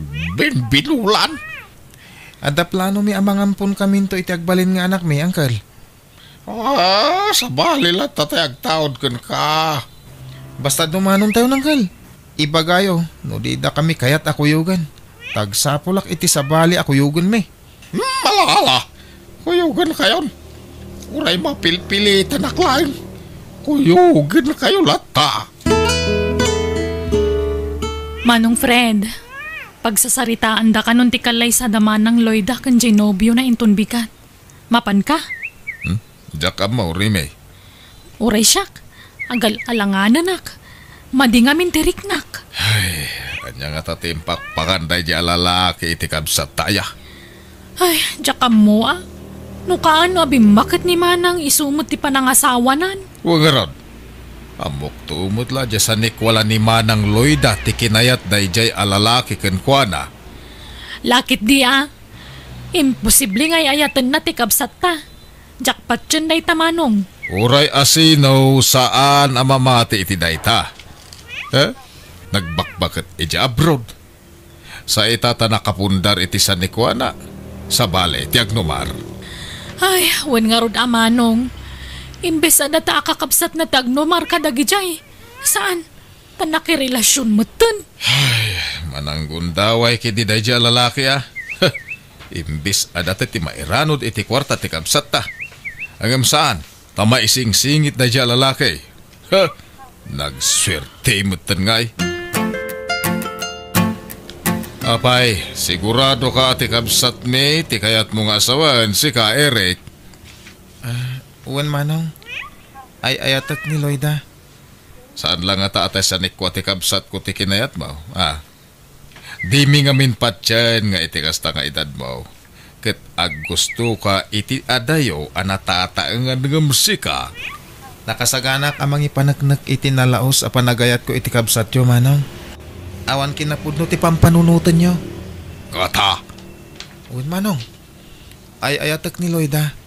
binulan. Ada plano mi amangampun kaminto iti agbalin nga anak mi, Uncle. Sa bali lang tatayag taon kan ka. Basta dumanon tayo, Uncle. Ibagayo, no di da kami kayat akuyugan. Tagsapulak iti sa bali akuyugan mi. Malala, kuyugan kayon. Uray mapilpilitan na klain. Kuyugan kayo lata. Manong Fred, pagsasaritaan da kanon ti kalay sa daman ng Loida kan Genobio na inton bigat. Mapan ka? Diyak ka mo, Rime. Uray siyak, agal alanganan nak. Madingamin tiriknak. Ay, kanya nga tatimpak pakanday di alalaki iti kabsat taya. Ay, diyak ka mo No kaano abimakit ni Manang isumot ti panangasawanan? Huwag ron. Amok tumot la dya sa nikwala ni Manang Loida ti kinayat dayjay alalaki kenkwana. Lakit di Imposible ngay ayatan na ti kabsat ta. Jakpat yun day tamanong. Uray asino saan amamati iti dayta. Nagbakbakat iti abroad. Sa itata nakapundar iti sanikwana. Sa bale, ti agnomar. Ay, wan nga rod Manong. Imbes na ta kakapsat na tagnomar ka dagijay. Saan? Tanakirelasyon mo tan. Mananggundaway ki di dayja lalaki Imbis adate ti mairanod iti kwarta ti kabsat ta. Angam saan? Tama ising-singit dayja lalaki. Nagswerte mo tan ngay. Apay, sigurado ka ti kabsat me, ti kayat mong asawan si ka Eric. Uwan Manong, ay ayatak ni Loida. Saan lang ata atay sa nikwa ti kabsat ko ti kinayat mo? Di mi nga minpatyan nga iti kasta nga edad mo. Ket aggusto ka iti adayo anatataengan nga musika. Nakasaganak amang ipanaknak iti nalaos a panagayat ko iti kabsat yo Manong. Awan kinapudno ti pampanunutan nyo. Kata! Uwan Manong, ay ayatak ni Loida.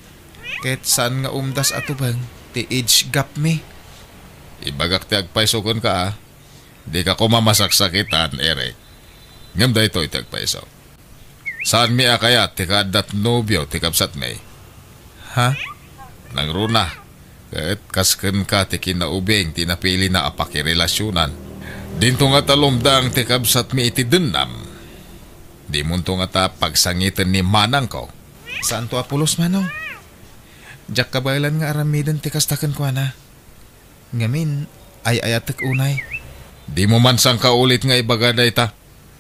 Ket saan nga umdas atubang ti age gap me. Ibagak ti agpaisokon ka Di ka ko mamasaksakitan, Eric. Ngam da ito iti agpaisok. Saan mi akayat ti kadat nobyo ti kabsat may? Ha? Nangruna. Ket kasken ka ti kinaubing ti napili na apakirelasyonan. Dinto nga talumdang ti kabsat mi iti denam. Di munto nga ta pagsangitan ni manang ko. Saan to apulos Manong? Jak kabaylan nga aramidan ti kastaken ko na. Ngamin ay ayatek unay. Di mo man sang kaulit nga ibagaday ta.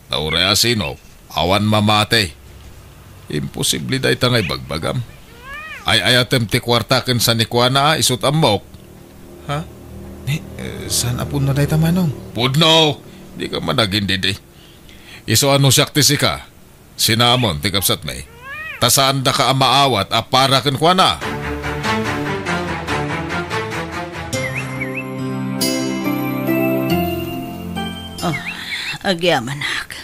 Naure asino, awan mamate. Imposible day ta nga ibagbagam. Ay ayatem ti kwartaken sa nikwana isut amok. Ha? Saan apun na day ta Manong? Pudno! Di ka managindidi. Iso ano siyakti si ka? Sinamon ti kapsat may. Tasaan da ka amaawat a para ken kuana. Agyamanak.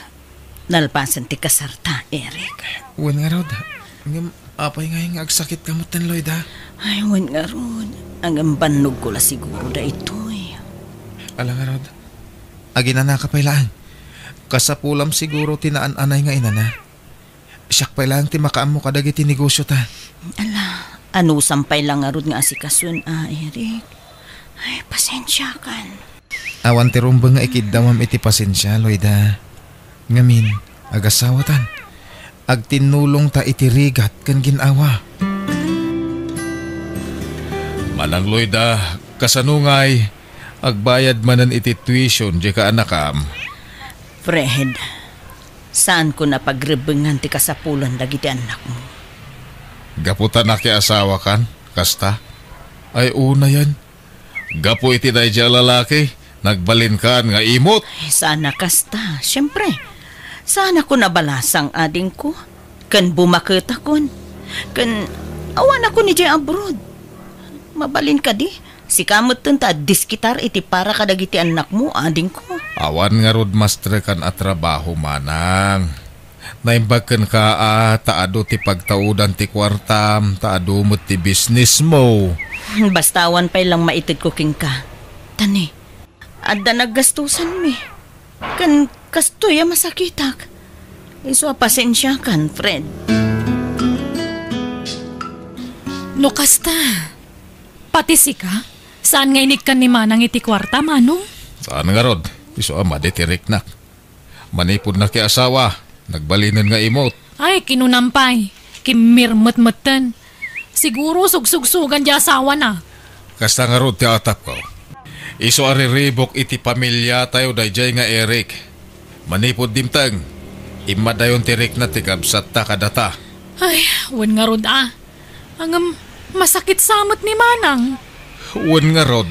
Nalpasan ti kasarta, Eric. Wan nga rod. Ngam apay nga agsakit kamot tan Loida. Ay, wan nga rod. Ang banog ko la siguro da ito'y. Alang nga rod. Agina ka pailaan. Kasapulam siguro tinaan-anay nga inana. Siyak pailaan ti makaam mo kadag iti negosyo ta. Ala, ano sampay lang nga rod nga asikasun, Eric. Ay, pasensya kan. Awan ti rumbang nga ikidawam iti pasensya, Loida. Ngamin, agasawatan. Agtinulong ta iti rigat kan ginawa. Manang Loida, kasanungay, agbayad manan iti tuition di ka anakam. Fred, saan ko napagrebengan ti kasapulan dagiti anak mo? Gaputan na ki asawa kan, kasta? Ay una yan. Gapu iti dayja lalaki, nagbalin kan nga imot. Ay, sana kasta, syempre. Sana ko nabalasang ading ko. Kan bumakit akon. Kan awan ako ni Jay abroad. Mabalin ka di. Si kamot tenta diskitar iti para kadagiti anak mo, ading ko. Awan nga rod mastre kan at trabaho manang. Naimbagkan ka taado ti pagtaudan ti kwartam, taado mo ti business mo. Bastawan pa'y lang maitid ko king ka. Tani, adda naggastusan mi. Kan kastoy masakitak. Iso pasensya kan, Fred. No kasta. Pati si ka? Saan nga inig ka ni Manang iti kwarta, Manong? Saan nga rod? Iso madetirik na. Manipod na ki asawa. Nagbalinan nga imot. Ay, kinunampay. Kimirmat-matan. Siguro sugsugsugan di asawa na. Kasta nga rod ti atap ko. Iso ariribok iti pamilya tayo dayjay nga Eric. Manipod dimtang. Imadayon tirik na ti kabsat ta kadata. Ay, wan nga rod Angam, masakit samot ni Manang. Wan nga rod.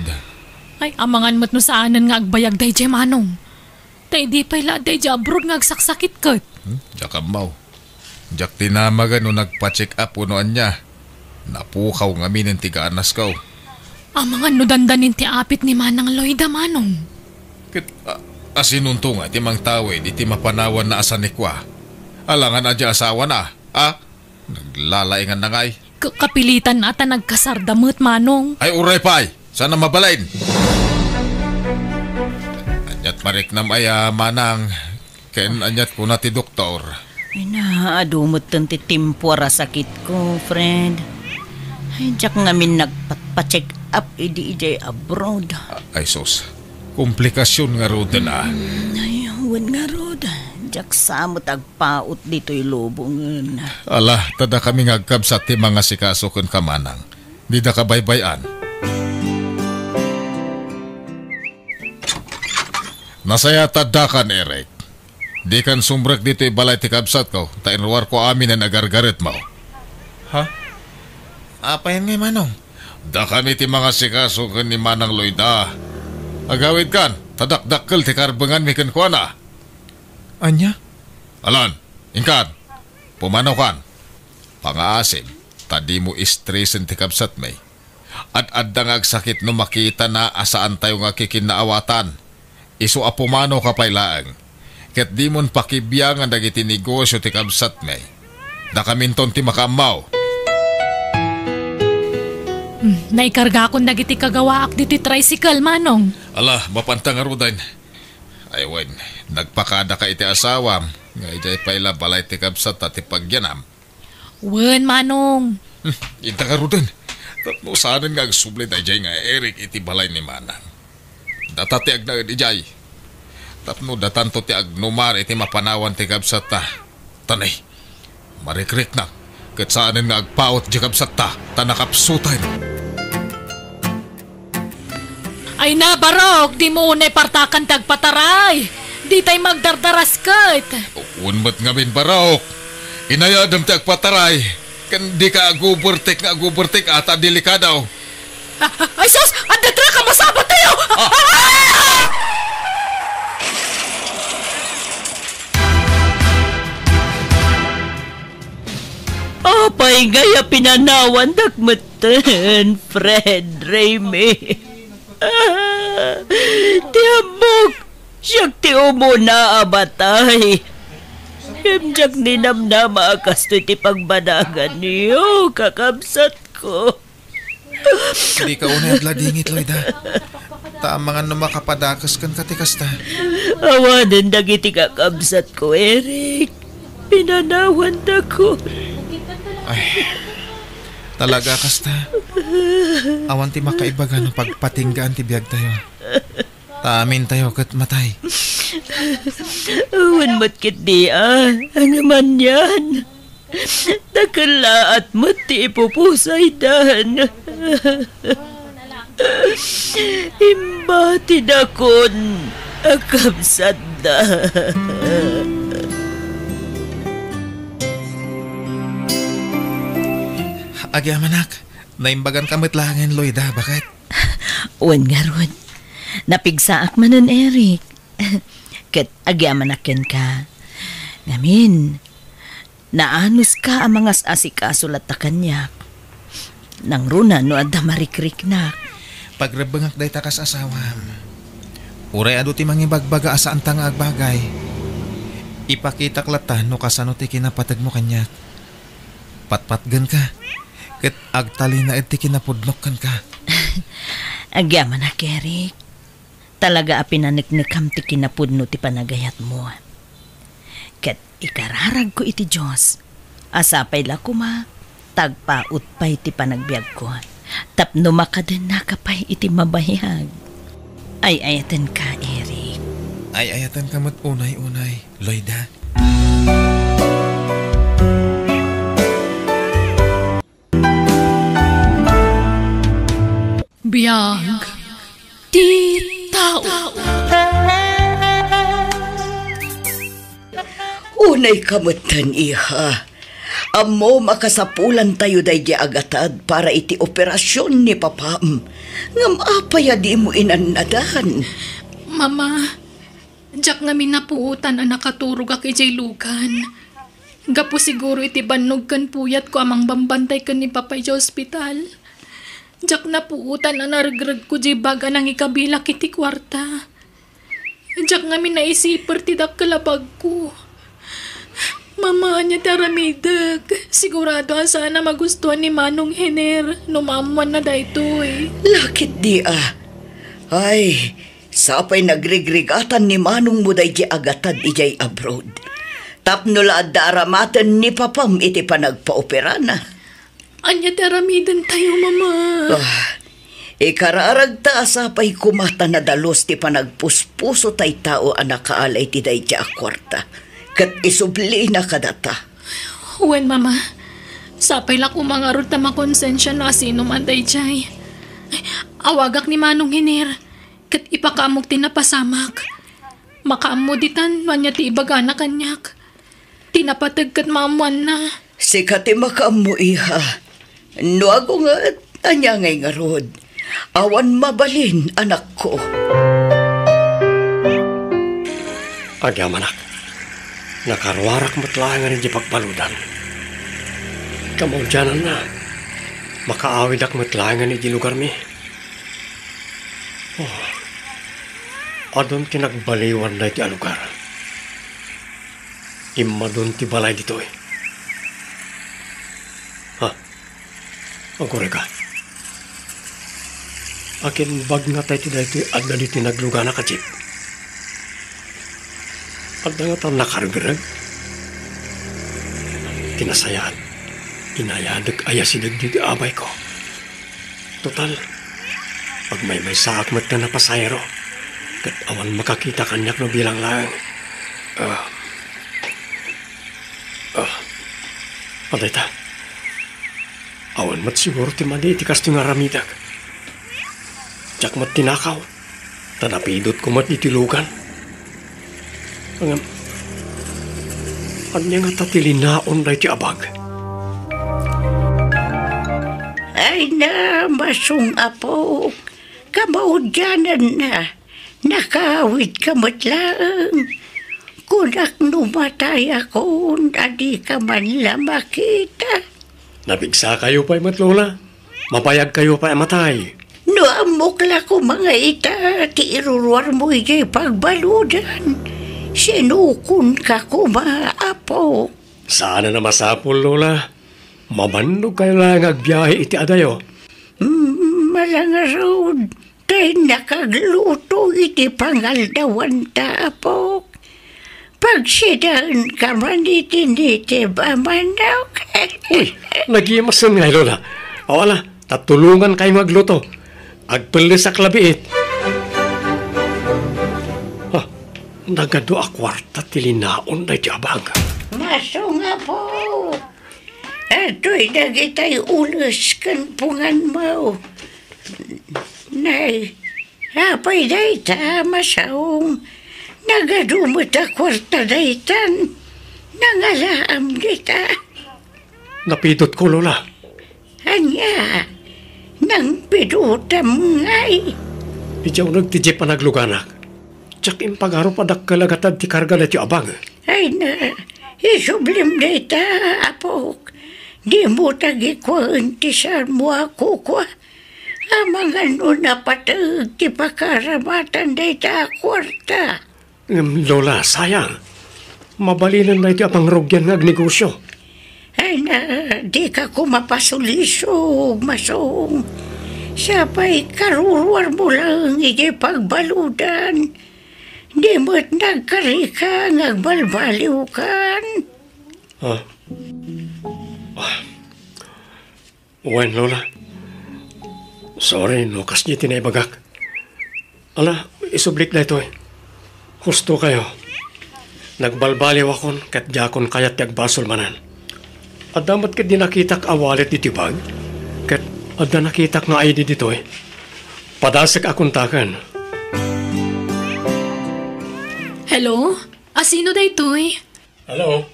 Ay, amangan mo't no saanan nga agbayag dayjay Manong. Tay di pala dayjay abroad nga agsaksakit kat. Diyak amaw. Diyak tinamagan no nagpa-check up unoan niya. Napukaw nga minin ti gaanas kaw. Amangan no dandanin ti apit ni Manang Loida, Manong. Kit asinunto nga ti mang tawid iti mapanawan na asanikwa. Alangan adya asawa na. Naglalaingan na ngay. Kapilitan ata nagkasardamot, Manong. Ay uray pay. Sana mabalain. Anyat mariknam ay manang. Ken anyat ko na ti doktor. Ay na, adumot tanti timpura sakit ko, friend. Ay, jak ngamin nagpa-check up ijay abroad. Ay sos, komplikasyon nga ro na. Ay, huwag nga rod. Jak samot agpaot dito'y lubungan. Ala, tada kami ngagkabsat ti mga sikaso kun kamanang. Di da kabaybayan. Nasaya tadakan, Eric. Di kan sumbrek dito balay ti kabsat ko. Tainruar ko amin na nagargaret mo. Ha? Apa yan ngay manong? Da kami ti mga sikaso kun ni Manang Loida. Agawid kan, tadakdakkel ti karbengan mi kun kuana. Anya? Alan, ingkan, pumanaw kan. Pangaasim, tadi mo istresin ti kabsat may. At addang agsakit no makita na asaan tayo nga kikinaawatan. Isu apumano ka pailaang. Ket di mon pakibiyang ang dagiti negosyo ti kabsat may. Da kaminton ti makamaw. Naikarga akong dagiti kagawaak diti tricycle, manong. Ala, mapantang arudan. Ay wen, nagpakada ka iti asawam. Nga ijay paila balay ti kabsat at ipagyanam. Wen, manong. Itang arudan. Tapno saanan nga agsublit ay jay nga Eric iti balay ni Manang. Datati ag na ijay. Tapno datanto ti agnumar iti mapanawan ti kabsat ta. Tanay, marikrik na. Kat saanan nga agpaot di kabsat ta. Tanakapsutan. Ay na, Barok, di mo unay partakan tagpataray. Di tay magdardaras kat. Unmat nga min Barok. Inayadam ti agpataray. Kan di ka agubertik ata delikadaw. Ay sus! Andatra ka! Masabot tayo! Apay gaya pinanawan dakmatan, Fred Remy. Tiambok, siyak ti umo na abatay. Himjak ninamnama akas to iti pagbadagan niyo, kakabsat ko. Hindi ka unay agladingit, Loida. Tamangan no makapadakas kan katikas ta. Awanan dagiti kakabsat ko, Eric. Pinanawan ta ko. Ay, talaga kasta. Awan ti makaibagan no pagpatinggaan ti biyag tayo. Taamin tayo kat matay. Awan matkit di ang man yan. Nakalaat mo ti ipupusay dan. Imbati dakon akabsat da. Agyamanak, naimbagan kamit langin, Loida. Bakit? Uwan nga ron. Napigsaak manan, Eric. Kat agyamanakin ka. Ngamin, naanos ka ang mga asikaso ta kanya. Nang runa no adda marikrik na. Pagrabangak day takas asawam. Uray ado ti mangibagbaga asa antang agbagay. Ipakita klatan no kasano ti kinapatag mo kanya. Patpatgan ka. Ket agtali na iti kinapudlok kan ka. Agyaman na, Eric. Talaga apinaniknikam ti kinapudno ti panagayat mo. Ket ikararag ko iti Diyos. Asapay la kuma, tagpaut pa'y ti panagbiag ko. Tapno makaden na kapay iti mabayag. Ay ayatan ka, Eric. Ay ayatan ka mat unay-unay, Loida. Biyag ti tao. Unay kamutan, iha. Amo makasapulan tayo day di agatad para iti operasyon ni Papam. Ngam apaya di mo inanadahan. Mama, jak nga minapuutan ang nakaturog ak ijay lugan. Gapo siguro iti banog kan puyat ko amang bambantay kan ni Papay sa ospital. Jak na puutan ang naragrag ko di baga nang ikabilak iti kwarta. Jak nga minaisipar ti kalabag ko. Mama niya taramidag. Sigurado sana magustuhan ni Manong Hener. Numamuan na daytoy. Lakit di Ay, sapay nagrigregatan ni Manong mo day di agatad ijay abroad. Tapno laad da aramatan ni papam iti panagpaopera na. Anya daramidan tayo, Mama. Ikararag ta asapay kumata na dalos ti panagpuspuso tay tao anak kaalay ti day ti akwarta. Kat isubli na kadata. Wen, Mama. Sapay lang umangarot na makonsensya na sino man day jay. Awagak ni Manong Hiner. Kat ipakamok tinapasamak. Makaamoditan man niya ti ibagana kanyak. Tinapatag kat maamuan na. Sikati makamu iha. No ako nga anya ngay nga rod. Awan mabalin anak ko. Agyam anak. Nakarwarak matlahan nga rin di pagbaludan. Kamaudyanan na. Makaawid ak matlahan nga ni di lugar mi. Adon tinagbaliwan na iti alugar. Imadon ti balay dito eh. Agore ka. Akin bag nga tayo ti dito at na di tinagluga na ka, Chip. At na nga tayo nakargarag. Tinasayaan. Inayadag ayasinag di abay ko. Total, pag may saak mat na napasayro, kat awan makakita kanyak no bilang lang. Patay ta. Awan mat siguro ti mali iti kasto nga ramidag. Tsak mat tinakaw. Tanapidot ko mat itilugan. Anya nga tatilinaon na iti abag. Ay na, masung apo. Kamaudyanan na. Nakawit ka matlaang. Kunak numatay ako, adi ka man lang makita. Nabigsa kayo pa'y matlola. Mapayag kayo pa'y matay. No amukla ko mga ita, ti iruruar mo iti pagbaludan. Sinukun ka ko maapo. Sana na masapol, Lola. Mamandog kayo lang agbiyahe iti adayo. Malangarod, kay nakagluto iti pangaldawan ta, apo. Pagsidaan ka man iti ba manaw? Uy, nagimason nga, Lola. O ala, tatulungan kayo magluto. Agpili sa klabiit. Nagado a kwarta tilinaon na jabag. Maso nga po. Ato'y nagitay ulos kan pungan mo. Nay, apay day ta masaong. Nagadumot a kwarta daytan. Nangalaam kita. Napidot ko, Lola. Anya, nang pidutam ngay. Diyaw nagtijip pa nagluganak. Tsak impagaro pa dakkalagatan ti karga na ti abang. Ay na, isublim dayta, apok. Di mo tagikwan ti saan mo ako kwa. Amang ano na patag ti pakaramatan dayta kwarta. Lola, sayang. Mabalinan na iti apang rogyan ng negosyo. Ay na, di ka ko mapasulisog, masong. Sapay karuruar mo lang iti pagbaludan. Di mo't nagkarika ngagbalbaliw kan. Uwan, Lola. Sorry, nukas niya tinaybagak. Ala, isublik na ito eh. Husto kayo. Nagbalbaliw akon kat jakon kayat yagbasol manan. At damat kat di nakitak awalit di tibag. Kat ada nakitak nga ID dito eh. Padasag akong takan. Hello? Sino da ito eh? Hello?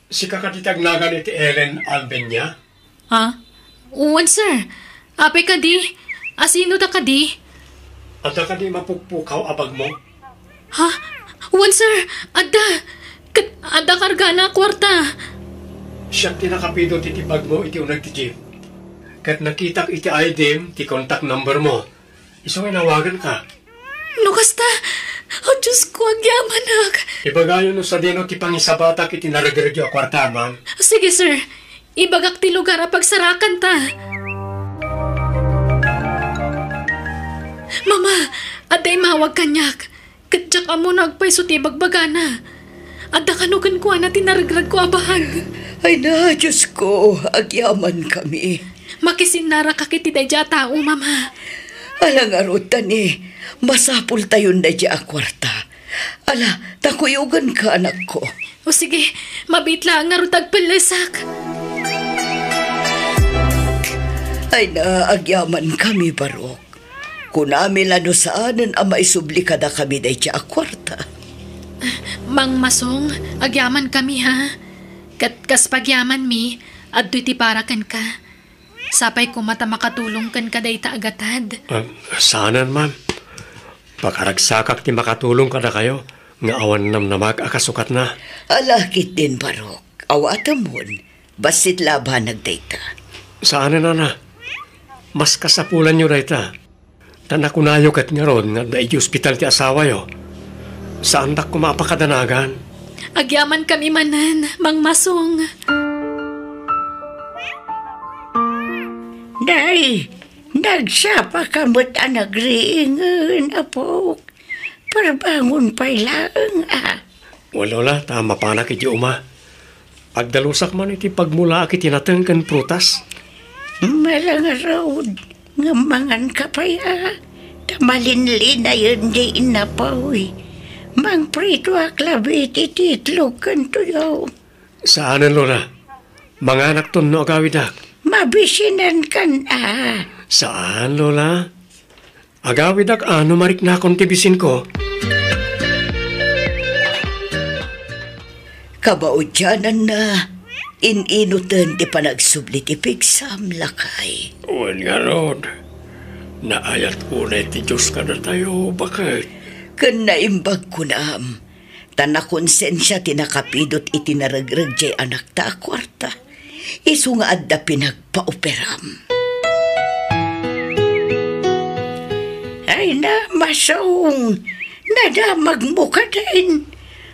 Si kakatitag naga ni ti Ellen Albenya? Ha? Uwan, sir. Apay ka di? Sino da ka di? Ada ka di mapukpukaw abag mo? Ha? Uwan, sir. Ada karga na kwarta. Siya tinakapido ti tibag mo iti unag ti jeep. Kat nakitak iti ID ti contact number mo. Iso nga nawagan ka. Lukas ta. Oh, Diyos ko, agyaman. Ibagayon no sa dino ti pangisabatak iti naragregyo kwarta, ma'am. Sige, sir. Ibagak ti lugar pagsarakan ta. Mama, aday mawag kanyak. Katsak mo nagpay so ti bagbagana. Adda kanugan ko na tinaragrag ko abahag. Ay na, Diyos ko, agyaman kami. Makisinara ka kiti da tao, mama. Alang arutan masapul tayo na dya kwarta. Ala, takuyugan ka anak ko. O sige, mabitla ang arutag palasak. Ay na, agyaman kami, Barok. Kunami lano saanan ang maisubli ka na kami na dya kwarta. Mang Masong, agyaman kami ha. Kas pagyaman mi, at ti parakan ka. Sapay ko mata makatulong kan ka day agatad. Saanan, ma'am. Pagkaragsakak ti makatulong ka na kayo, nga awan namnamag akasukat na. Alakit din, Barok. Awatamon, basit laban nagdata. Saanan na? Mas kasapulan nyo dayta. Tanakunayo kat nga ron nga na hospital ti asawa yo. Saan dak kumapakadanagan? Agyaman kami manan, Mang Masong. Day, nagsapa ka mo't nagriingan, Apo. Parbangon pa'y laang, Walola, tama pa na kiti uma. Pagdalusak man iti pagmula kiti natengken prutas. Malang road, ngamangan ka pa Tamalinlin na yun di inapawi. Mang prito aklabi tititlog kan tuyaw. Saanan, Lola? Mga anak ton no agawidak. Mabisinan kan Saan, Lola? Agawidak ano marik na akong tibisin ko? Kabaudyanan na ininutan di pa nagsubli ti pigsam lakay. Uwan nga, Rod. Naayat ko na iti Diyos ka na tayo. Bakit? Kan naimbag ko na tanakonsensya tinakapidot itinaragrag jay anak ta kwarta. Isu nga adda pinagpaoperam. Ay na, Masong, nadamag mo ka din.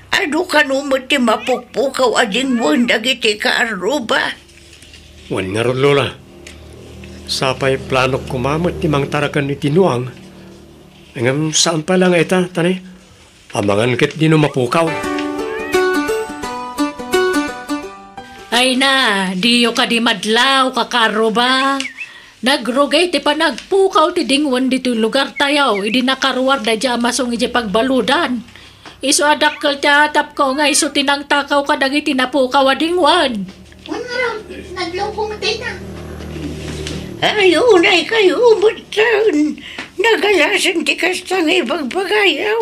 Ano ka numot ti mapukpukaw ading wanda giti ka aruba? Wan nga ron, Lola. Sapay planok kumamot ti mang tarakan ni Tinuang. Ngam saan pa lang ita, tani? Amangan ket di no mapukaw. Ay na, diyo ka di madlaw, kakaro ba? Nagrugay ti pa nagpukaw ti dingwan dito lugar tayaw, idi nakaruar da dya Masong iji pagbaludan. Iso adakkel tiyatap ko nga iso tinang takaw ka dagi tinapukaw adingwan. Naglaw kong tina. Ayaw na kayo umutan. Nagalasan ti kastang ibagbagayaw.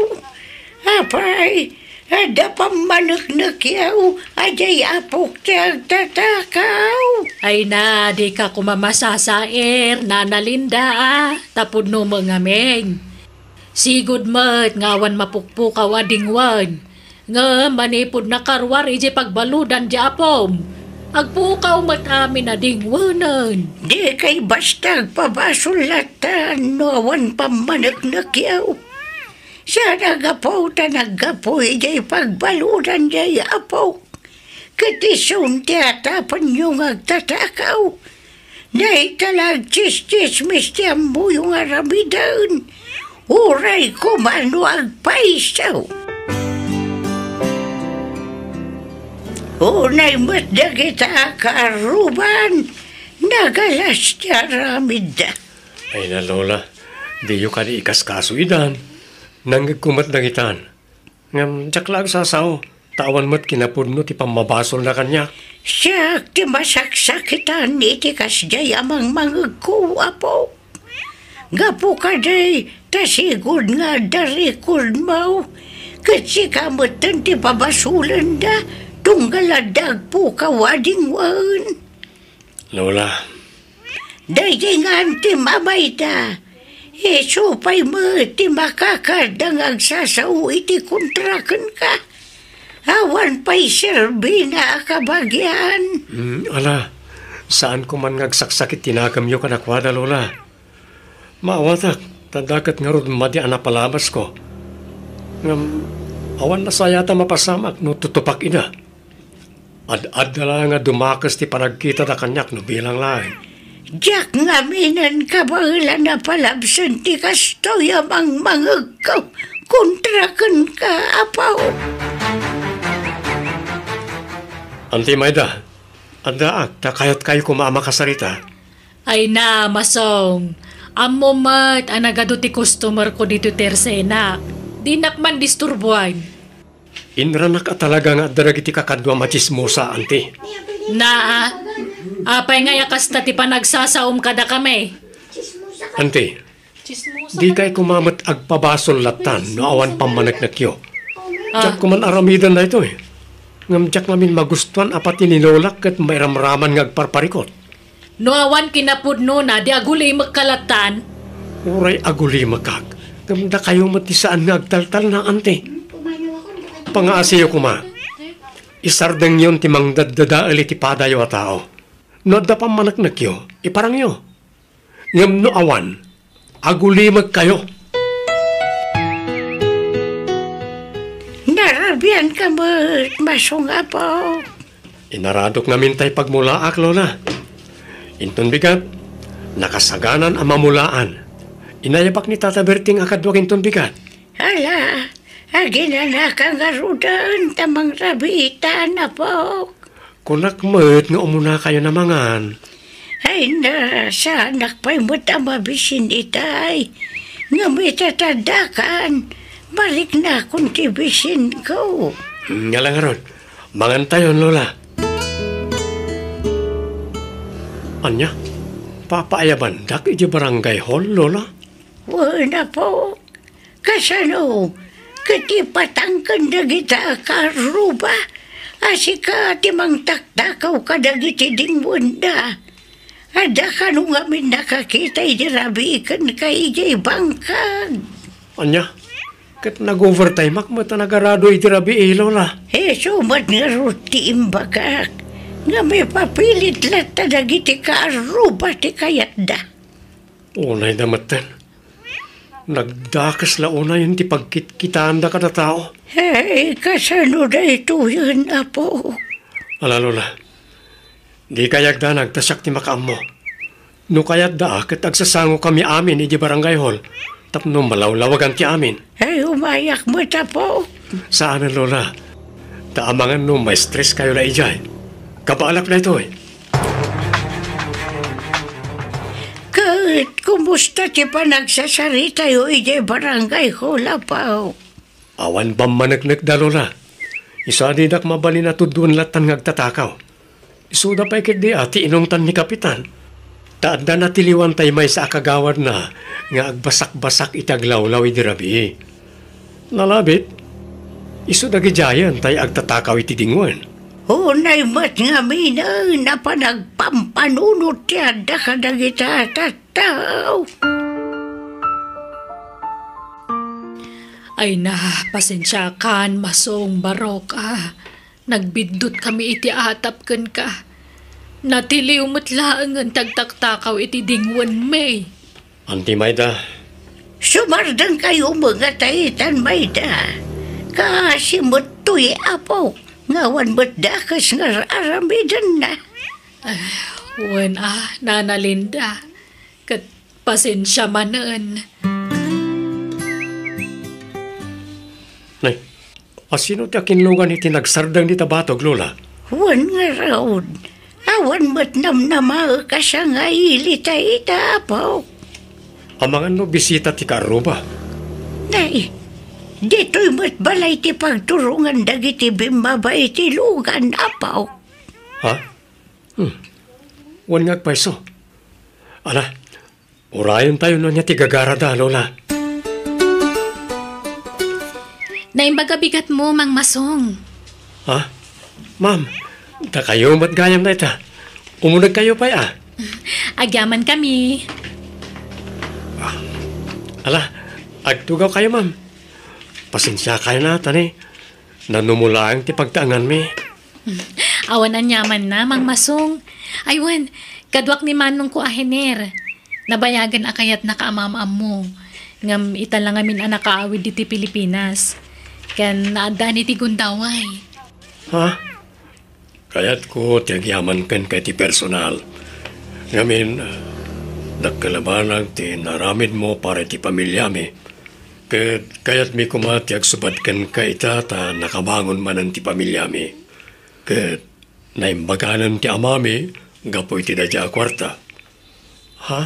Apay, ada pamanak yaw, ajay apok ti agtatakaw. Ay na, di ka kumamasasair, nanalinda tapod no mga meng. Sigud mat, ngawan mapukpukaw adingwan. Nga manipod na karwar iji pagbaludan di apom. Agpukaw mat amin adingwanan. Di kay basta pabasulatan, noawan pamanak yaw. Siya nagapaw ta nagapoy jay pagbaludan jay apaw. Katisun ti atapan yung agtatakaw. Naitalag chis-chismis ti ambo yung aramidan. Uray ko mano agpaisaw. Unay matda kita karuban. Nagalas ti aramida. Ay na, Lola. Di yung kani ikas kasuidan. Nanggagkumat na gitan. Ngam, tiyaklag sasaw. Tawan mo't kinapudno ti pamabasol na kanya. Siyak ti masaksakitan iti kasjay amang mangagkuwa po. Gapo ka day, tasigod nga darikod mo. Kasi kamutan ti pabasulan da, tunggaladag po kawadingwan. Lola. Dayjay nga ti mamay da. Supay mo ti makakardang agsasaw iti kontrakan ka. Awan pa'y serbi na kabagyan. Ala, saan ko man ngagsaksakit tinakamyo ka nakwada, Lola? Maawatak, tadakat nga ron madi anapalabas ko. Awan na sayata mapasamak no tutupak ina. Ad-ad na lang nga dumakas ti paragkita na kanyak no bilang lain. Diyak nga minan kabahila na palabsan ti kastoy amang mangagaw kontrakan ka, apaw. Auntie Maida, adaak, takayat kayo kumama kasarita. Ay na, Masong. Amo mat, anagado ti customer ko dito tersena. Di nakman disturbuan. Inranak at talaga nga daragiti kakadwa machismosa, auntie. Na, apay nga yakas ta ti panagsasaom kada kami. Auntie, di kay kumamat agpabasol latan no awan pamanagnak yo. Diyak kuman aramidan na ito eh. Ngamdiyak namin magustuhan apat ininolak at may ramraman nga agparparikot. No awan kinapudno na di aguli magkalatan. Uray aguli magkag. Gamda kayo matisaan nga agtaltal na ante. Pangaasiyo kuma. Isardeng yun timang daddada ti padayo a tao. No da pa manaknak yo, iparang yo. Ngam no awan, aguli magkayo. Narabian ka mo, Masong Apo. Inaradok namin tay pagmulaak, Lola. Inton bigat, nakasaganan ang mamulaan. Inayabak ni Tata Berting akadwag inton bigat. Hala, aginanak ang arudan tamang rabitan, Apo. Kunakmet nga umuna kayo namangan. Ay na, sa anak pa'y mutamabisin itay. Nga may tatadakan, balik na kung tibisin ko. Nga lang ron, mangantayon, Lola. Anya, papaayaban dak iti barangay hall, Lola? Wala po. Kasano, katipatangkan na kita karuba. Asika timang taktakaw ka na giti ding wanda. Ada ka nung amin nakakita idirabikan ka ijay bangkag. Anya, kat nag-overtime akmata nagarado itirabi Lola. Sumat nga ruti imbagak. Nga may papilit lata na giti karuba ti kayat da. Unay damatan. Nagdakas la una yun ti pagkitkitaan da kada tao. Kasano na ito yun, Apo? Ala, Lola. Di kayag da nagtasak ti makaam mo. No kayat da kat agsasango kami amin iti barangay hall. Tapno malawlawagan ti amin. Umayak mo ta po. Saan, Lola? Taamangan no may stress kayo na ijay. Kapaalap na ito eh. Kumusta ti pa nagsasarita yung ijay barangay hula pa? Awan ba managnak da, Lola? Isa di dak mabali na tudun latan ngagtatakaw. Isuda pa ikit di ati inungtan ni Kapitan. Taanda na tiliwan tay may sa akagawad na nga agbasak-basak itaglawlaw idirabi. Nalabit, isuda gijayan tay agtatakaw iti dingwan. Unay mat nga mina na pa nagpampanunot yada ka na kita tataw. Ay na, pasensyakan, Masong Barok Nagbidot kami iti atap kan ka. Natiliw matlaang ang tagtaktakaw iti dingwan may. Auntie Maida. Sumardang kayo mga taitan, Maida. Kasi mo'y Apo. Ngawan mo't dakas nga aramidan na. Wan Nana Linda. Kat pasensya manan. Nay, asino ti akinlugan iti nagsardang di tabatog, Lola? Wan nga raon. Awan mo't namnama ka siya nga ilita-ita, Apo. Amangan no bisita ti karuba. Nay, dito'y mo't balay ti pagturungan dagiti bimabay ti lugan, Apo. Ha? Wan ngagpaiso. Ala, urayon tayo no niya ti gagarada, Lola. Naimbagabigat mo, Mang Masong. Ha? Ma'am, da kayo matgayam na ita. Umunag kayo pa Agyaman kami. Ala, agtugaw kayo, ma'am. Pasensya kayo na, tani. Nanumulaang ti pagtaangan mi. Awan ang yaman na, Mang Masong. Aywan, kadwak ni Manong ko ahener. Nabayagan akayat nakaamam-am mo. Ngam italang amin anak kaawid diti Pilipinas. Kan naadaan iti gundaway. Ha? Kaya't ko tiyagyaman kan kay ti personal. Ngamin, nagkalabanag ti naramid mo para ti pamilya mi. Kaya't mi kumatiyag subad kan kay tata nakabangon man ang ti pamilya mi. Naimbaganan ti amami, gapoy ti dadya kwarta. Ha?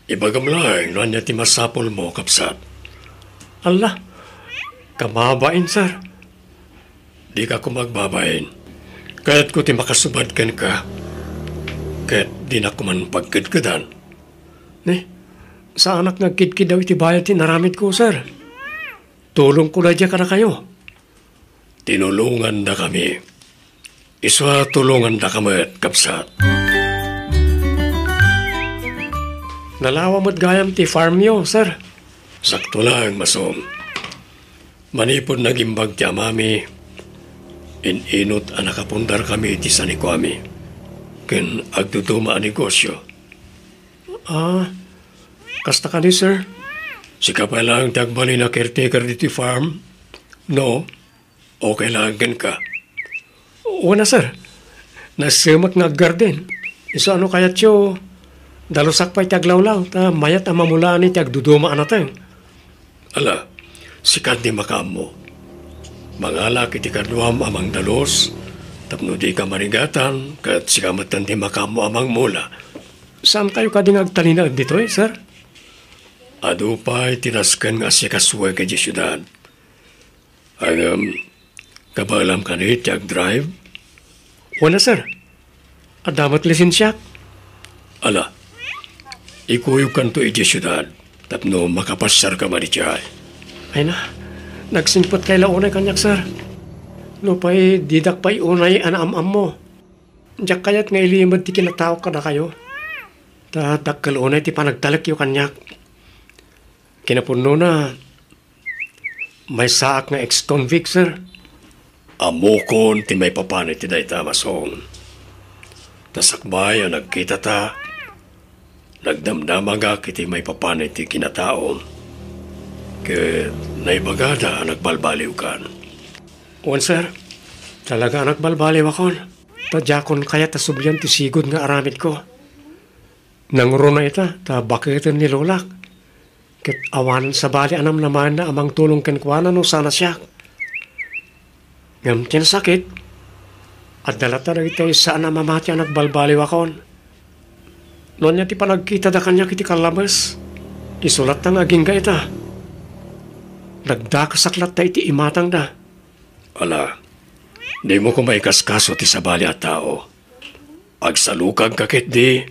Ibagam lang, no niya ti masapol mo, kapsat. Allah, kamabain, sir. Di ka ko magbabain. Kaya't ko ti makasubadkan ka. Kaya't di na ko man pagkidkidan. Sa anak nagkidkid daw iti bayad ti naramid ko, sir. Tulong ko na dyan ka na kayo. Tinulungan na kami. Iswa tulungan na kami, kapsat. Nalawa mo't gayam ti farm yo, sir. Sakto lang, masom. Manipod nagimbag ti amami. Inot ang nakapundar kami ti sanikwami. Ken agduduma ang negosyo. Kasta ka ni, sir? Sika pa lang tagbali na caretaker diti farm? No? Okay lang gan ka? Wala, sir. Nasimak nga garden. Iso ano kaya tiyo, dalusak pa'y taglawlaw, ta mayat ang mamulaan ni tagduduma anateng. Ala, sikat di makam mo. Mangalak iti kaduam amang dalos, tapno di ka marigatan, kat sikamatan di makam mo amang mula. Saan kayo kading agtalinag dito sir? Ado pa'y tinaskan nga siya kasuway ka di syudad. Ang kabalam ka ni tiag drive? Wala, sir. Adamat lisensya. Ala, ikuyog kan to iti syudad, tapno makapasyar ka man iti ay. Ay na, nagsimpot kay launay kanyak, sir. No pa'y didak pa'y unay anam-am mo. Diyak kayat nga ilimad ti kinatawag ka na kayo. Dakal unay ti panagtalak yu kanyak. Kinapuno na, may saak nga ex-convict, sir. Amokon ti may papanit ti dayta masong. Tasakbay ang nagkita ta. Nagdamdamaga kiti may papanit ti kinataom. Ket naibagada ang nagbalbaliw kan. Wan, sir. Talaga nagbalbaliw akon. Tadyakon kaya tasubyan ti sigod nga aramid ko. Nangro na ita, ta bakitin ni Lolak. Ket awanan sa bali anam naman na amang tulong kenkwana no sana siya. Ngam kinasakit, at dalata na ito saan na mamati ang nagbalbaliw akon. Noon niya ti panagkita da kanya kiti kalabas, isulat na aging ga ita. Nagdakasaklat na iti imatang da. Ala, di mo ko maikaskaso ti sabali at tao. Agsalukag kakit di,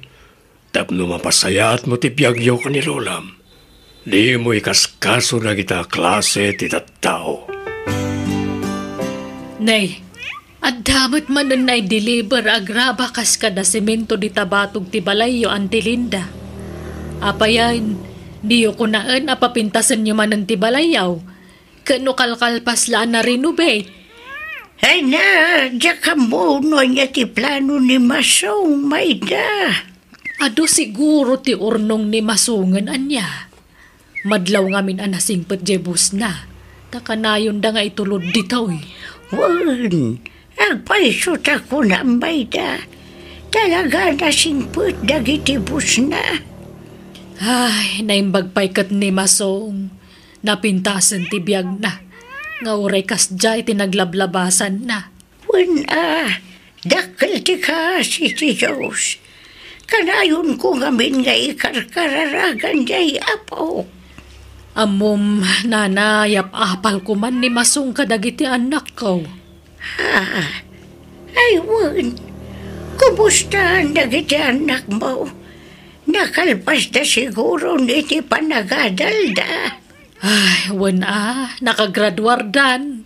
tapno mapasayat mo ti biyagyo ka ni Lolam. Di mo ikaskaso na kita klase ti tattao. Nay, at damat man nun nay deliver agraba kas kada semento di tabatog ti balayo antilinda. Apayan, diyo ko naan apapintasan nyo man ng ti balayaw. Kano kalkalpas laan na renovate. Ay na, diya ka mo niya ti plano ni Masong, Mayda. Ado siguro ti urnong ni Masungan anya. Madlaw ngamin anasingpet jebus na. Takanayon da nga itulod ditaw eh. Wan, agpaisot ako na, Mayda. Talaga nasingput dagiti bus na. Ay, naimbagpay kat ni Masong. Napintasan ti biyag na. Nga uray kas jay tinaglablabasan na. Wan dakil ti ka si ti Diyos. Kanayon ko ngamin nga ikarkararagan jay apo. Amom, nanayap apal ko man ni Masong kadagiti anak ko. Ha? Ay, wan. Kumusta ang dagiti anak mo? Nakalpas na siguro niti panagadal da. Ay, wan nakagraduar dan.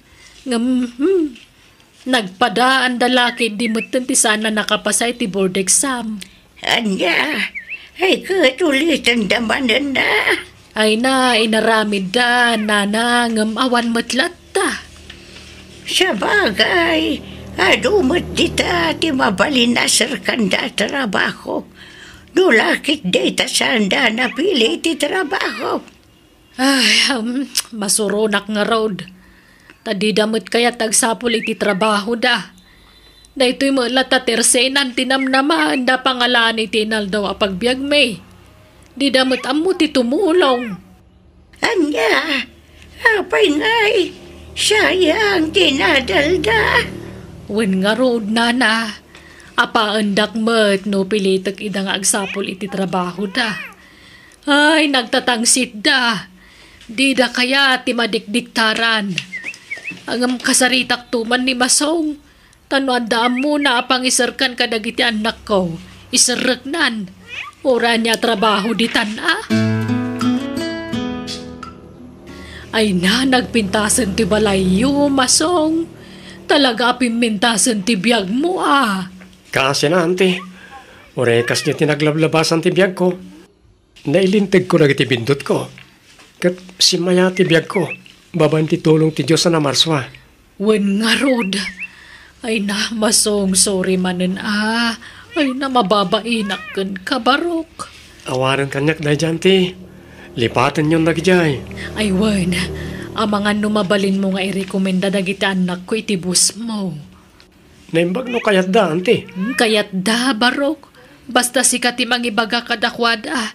Nagpadaan dalaki di mutan ti sana nakapasay ti board exam. Anya, ay katulitan damanan na. Ay na, inaramid da, nanangam awan matlat ta. Sa bagay, adumat dita ti mabalinasar kanda trabaho. Nulakit dita sanda napili ti trabaho. Ay, masurunak nga road. Tadi damot kaya tagsapul iti trabaho da. Da ito'y mula ta tersenan tinamnaman da pangalan iti naldaw apagbiag may. Di damot amo ti tumulong. Anya, apay ngay, sayang tinadalda. Wen nga road nana. Apaandak met no pilitek ida nga agsapol iti trabaho da. Ay, nagtatangsit da. Di da kaya ti madikdiktaran. Angam kasaritak tuman ni Masong. Tanuan daam mo na apang isarkan kadagiti anak ko. Isaragnan. Ora niya trabaho di tana. Ay na, nagpintasan ti balayo, Masong. Talaga pimintasan ti biyag mo Kasi na, ante. Orekas niya tinaglablabasan ti biyag ko. Nailintag ko na iti bindot ko. Kat si Maya ti biyag ko. Baban ti tulong ti Diyos na marswa. Wen nga rod. Ay na, Masong, sorry manen Ay na, mababainak kan kabarok. Awaran kanyak na dyan ti. Lipatan yung nagyay. Ay wen, amangan numabalin mo nga irekomenda dagiti anak ko iti bus mo. Naimbag no kayat da, ante. Kayat da, barok. Basta sikat imang ibaga kadakwada.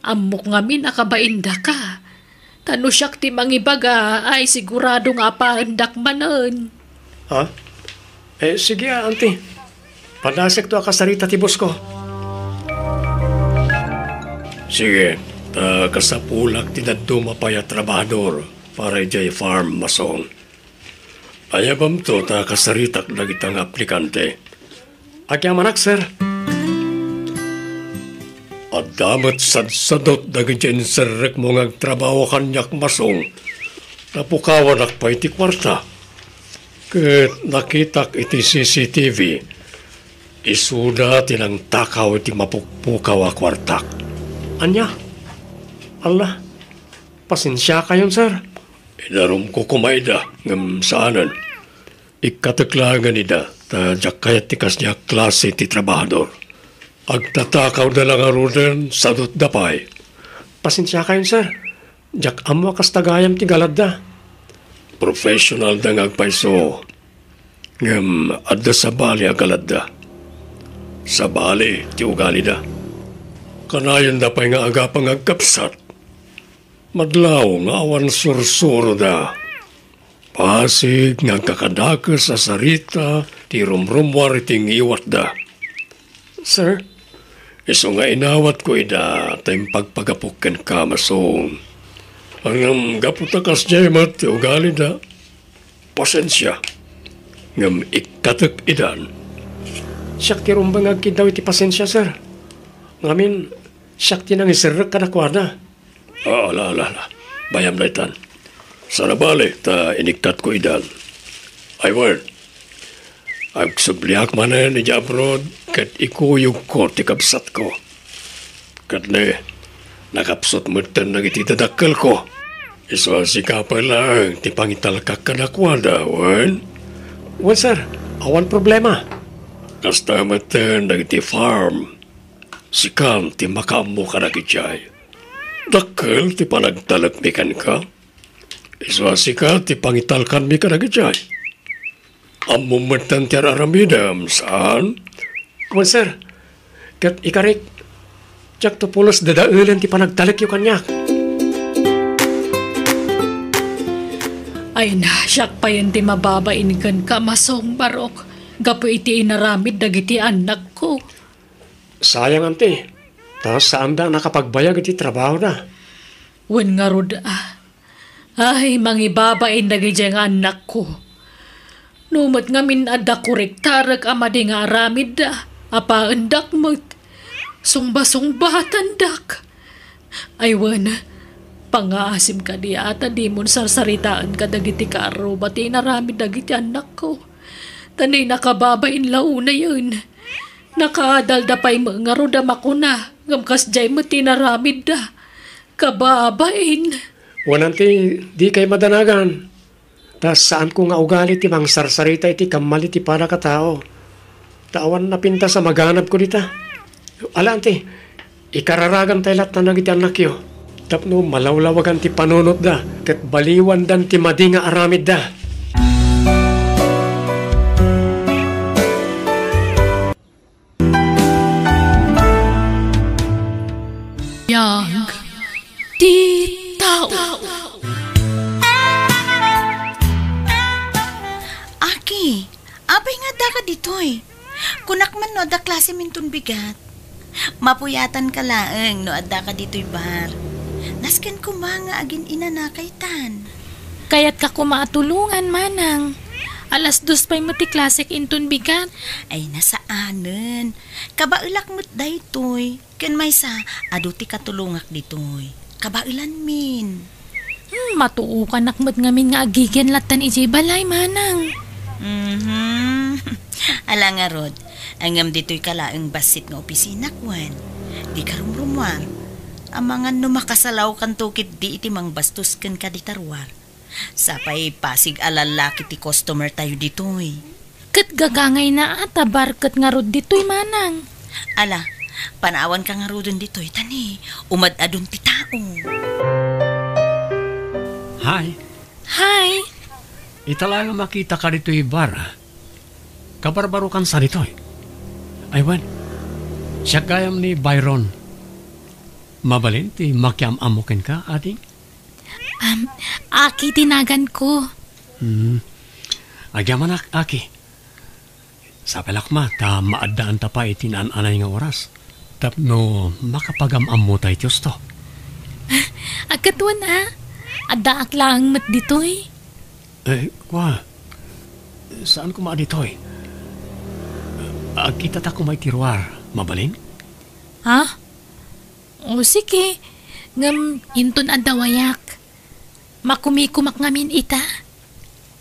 Amok ngamin akabainda ka. Tano siyak timang ibaga ay sigurado nga paandak manon. Ha? Sige ante. Padasek to akasarita ti bus ko. Sige, kasapulak ti daddo mapaya trabahador para ijay farm, Masong. Ayabam to kasaritak dagitang aplikante. Agyamanak, sir. At damat sadsadot dagityan sarek mo ngag trabaho kanyak, Masong. Napukawan akpa iti kwarta. Ket nakitak iti CCTV. Isuda tinang takaw iti mapukpukaw a kwartak. Anya? Allah, pasensya kayon, sir. Inarum ko kumayda ngam saanan. Ikataklagan ida ta jakayat tikas niya klase ti trabahador. Agtatakaw na lang arunan sa dapay. Pasensya kayon, sir. Jak amo kas tagayam ti galadda. Professional da ngagpaiso. Ngam adda sa bali agaladda. Sa bali ti ugali da. Kanayon da pa'y nga agapang agkapsat. Madlaw nga awan sursuro da. Pasig nga kakadakas sa sarita, ti rumrumwar iting iwat da. Sir, iso nga inawat ko ida, tayong pagpagapukan ka, Masong. Ang gaputakas niya mat, ti ugali da. Pasensya. Ngam ikatak idan. Siyak ti rumbang agkidaw iti pasensya, sir. Ngamin, siyak ti nang isirek kadakwada. Ala. Bayam na itan. Sana bali, ta inikat ko idan. Ay word. Agsubliak manan ni Jabrod, kat ikuyog ko ti kapsat ko. Kat ne, nakapsot mo tan nagititadakal ko. Iso sikapa lang, ti pangitalkak kadakwada, wan? Wan, sir. Awan problema. Kasta matan nagiti farm. Sikam ti makamu ka nagitjay. Dakkel ti panagtalagmikan ka. Iswasi ka ti pangitalkan mi ka nagitjay. Amumatan ti aramidam, saan? Wan, sir. Kat ikarik, tsak to pulos dadaulan ti panagtalak yu kanyak. Ay na, siyak pa yun ti mababain ka, Masong, barok. Gapo iti inaramid dagiti anak ko. Sayang, ante. Tapos saan da nakapagbayag iti trabaho na? Wen nga rod Ay, mangibabain dagiti nga anak ko. Numot nga minada kurektarag amadi nga aramid da. Apaandak mo't. Sungba-sungbatan dak. Ay, wen, pangaasim ka di ata di mon sarsaritaan ka dagiti karo. Bati inaramid dagiti anak ko. Tanay nakababain launa yun. Nakaadalda pa'y mga roda makuna. Ngamkas jay mo tinaramid da. Kababain. Wananti, di kay madanagan. Tas saan ko nga ugali ti mang sarsarita iti kamali ti para katao. Tawan na pinta sa maganap ko dita. Alanti, ikararagan tayo lahat na nagiti anak yo. Tapno malawlawagan ti panunot da. Kat baliwan dan ti madi nga aramid da. Yang di tao. Aki, Apay nga da ka ditoy. Kunak man no, da klase mintun bigat. Mapuyatan ka laeng no, adda ka ditoy bar. Nasken ko mga agin inanakay tan. Kaya't ka kumaatulungan, manang. Alas 2 pa'y mati klasik intun bigat. Ay nasaanen. Kabailak mo't daytoy. Ken may sa, aduti katulungak ditoy. Kabailan min. Matuo ka nakmat ngamin nga agigyan latan ijay balay, manang. Ala nga rod, angam dito'y kalaang basit nga opisina kwan. Di ka rumrumwar. Ang mga numakasalaw kan tukit di iti mang bastos ken kaditarwar. Sapay pasig alalaki ti customer tayo dito'y. Kat gagangay na atabar kat nga rod dito'y, manang. Ala, panawan ka nga rodon dito'y tani. Umad-adun ti tao. Hi. Hi. Itala nga makita ka dito bar. Kabarbaro kan sa dito. Aywan, siya gayam ni Byron. Mabalin ti makiam-amukin ka, ading? Aki tinagan ko. Agyaman aki. Sa pelakma, ta maadaan ta pa itinaan-anay nga oras. Tapno makapagam-am mo tayo Diyos to. Agkatuan Adda aklang mat dito'y. Kwa, saan ko dito'y? Kita ta kumay tiruar, mabalin? Ha? O sige, ngam intun adawayak. Makumikumak ngamin ita.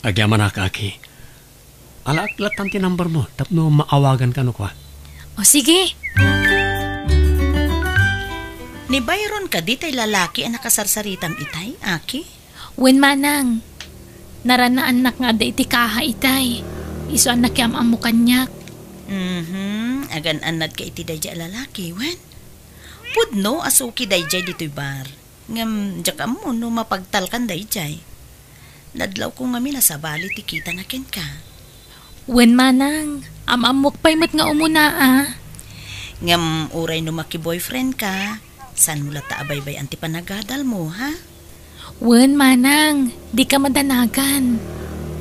Agyaman aki. Alaak-latan ti number mo, tapno maawagan ka no kwa. O sige. Ni Byron ka di tay lalaki ang nakasarsaritam itay, aki? Wen manang. Naranaan nak nga da iti kaha itay. Iso anak yam amo kanyak. Agan anad ka iti dayjay lalaki, wen? Pudno asuki dayjay dito'y bar. Ngam, jak mo no mapagtalkan dayjay. Nadlaw ko nga minasabali ti kita na ken ka. Wen manang. Amok pa'y mat nga umuna Ngam, uray no maki-boyfriend ka. San mula taabay-bay anti panagadal mo, ha? Wen manang. Di ka madanagan.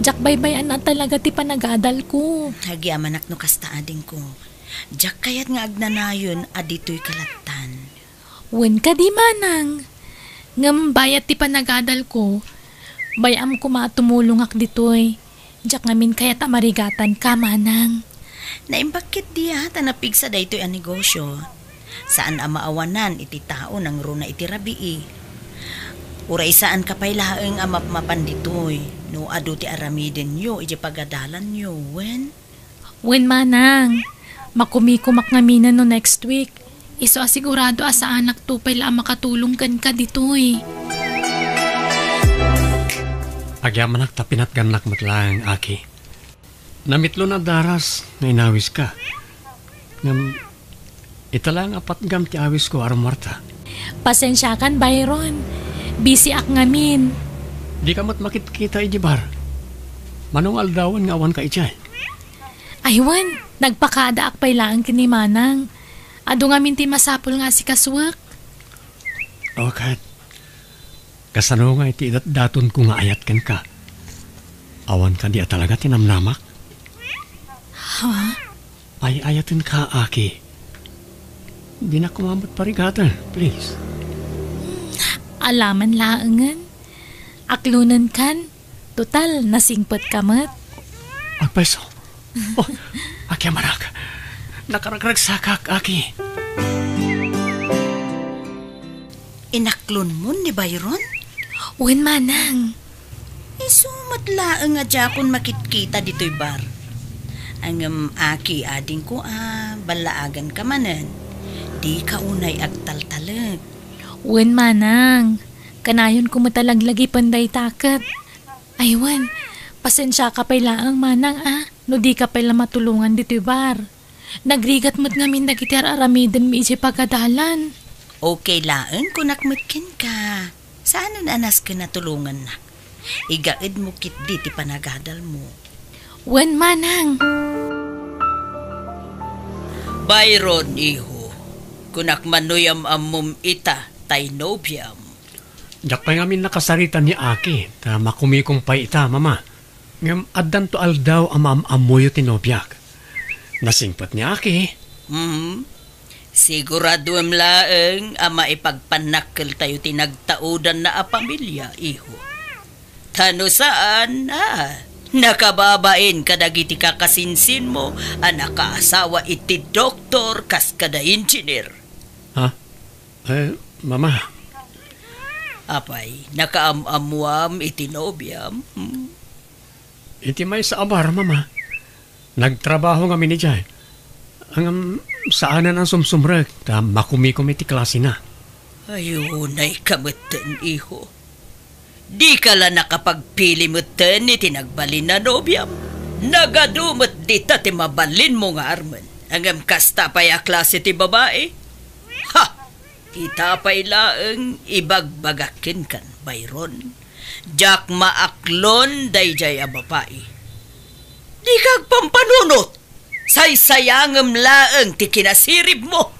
Jak baybayan na talaga ti panagadal ko. Hagyamanak no kasta ading ko. Jak kayat nga agnanayon adito'y kalatan. Wen ka di manang. Ngam bayat ti panagadal ko. Bayam ko matumulungak dito'y. Jak ngamin kayat amarigatan ka, manang. Naimbakit diya tanapig sa daytoy ang negosyo. Saan ang maawanan iti tao ng runa iti rabii. Uray saan kapay laeng amap-mapan ditoy. No adu ti aramiden yo iti pagadalan yo, wen? Wen manang. Makumikumak ngaminan no next week. Iso asigurado sa anak tupay la makatulong kan ka ditoy. Agyamanak tapinat ganak matlang, aki. Namitlo na daras, nainawis ka. Ngam, italang apat gam ti awis ko, Marta. Pasensya kan, Byron. Busy ak ngamin. Di ka mat makikita ijibar. Manong aldawan nga awan ka ijay. Aywan, nagpakada ak pay lang kini manang. Ado ngamin ti masapul nga si kaswak. Okay. Kasano nga iti daton ko nga ayat ken ka. Awan ka di talaga tinamnamak. Ha? Ay ayatin ka, aki. Di na kumamot parigatan, please. Alaman laangan. Aklunan kan. Total, nasingpot kamat. Agpeso. Oh, aki amanak. Nakaragragsakak, aki. Inaklon mo ni Byron? Wen manang. Isumatlaang nga dyan makitkita dito'y bar. Ang aki ading ko balaagan ka manan. Di ka unay agtaltalag. Wen manang. Kanayon ko matalaglagi panday takat. Aywan, pasensya ka pay laang manang no di ka pala matulungan dito'y bar. Nagrigat mo't ngamin nagitar aramiden mi iti pagadalan. Okay laang kung nakmitkin ka. Saan anas ka natulungan na? Igaid mo kit di ti panagadal mo. Wen manang. Byron, iho. Kunak manuyam amum ita, tainobiam. Diyak pa ngamin nakasaritan ni aki, ta makumikong pa ita, mama. Ngam addan to aldaw amoyo tinobyak. Nasingpat niya aki. Sigurado am laeng ama ipagpanakkel tayo tinagtaudan na a pamilya, iho. Tano saan, nakababain kadagiti kakasinsin mo, nakaasawa iti doktor kas kada engineer. Ha? Mama. Apay, nakaamamuam iti nobyam. Iti may sa abar, mama. Nagtrabaho kami ni Jay. Ang saanan ang sumsumrek, ta makumikom iti klase na. Ayun ay kamutan, iho. Di ka lang nakapagpili mo ten iti nagbalin na nobyam. Nagadumot dita ti mabalin mo nga arman. Ang kasta pa'y a klase ti babae. Ha! Itapay laeng ibagbagakin kan, Byron. Jak maaklon dayjay a babae. Di kag pampanunot. Saysayangem laeng ti kinasirib mo.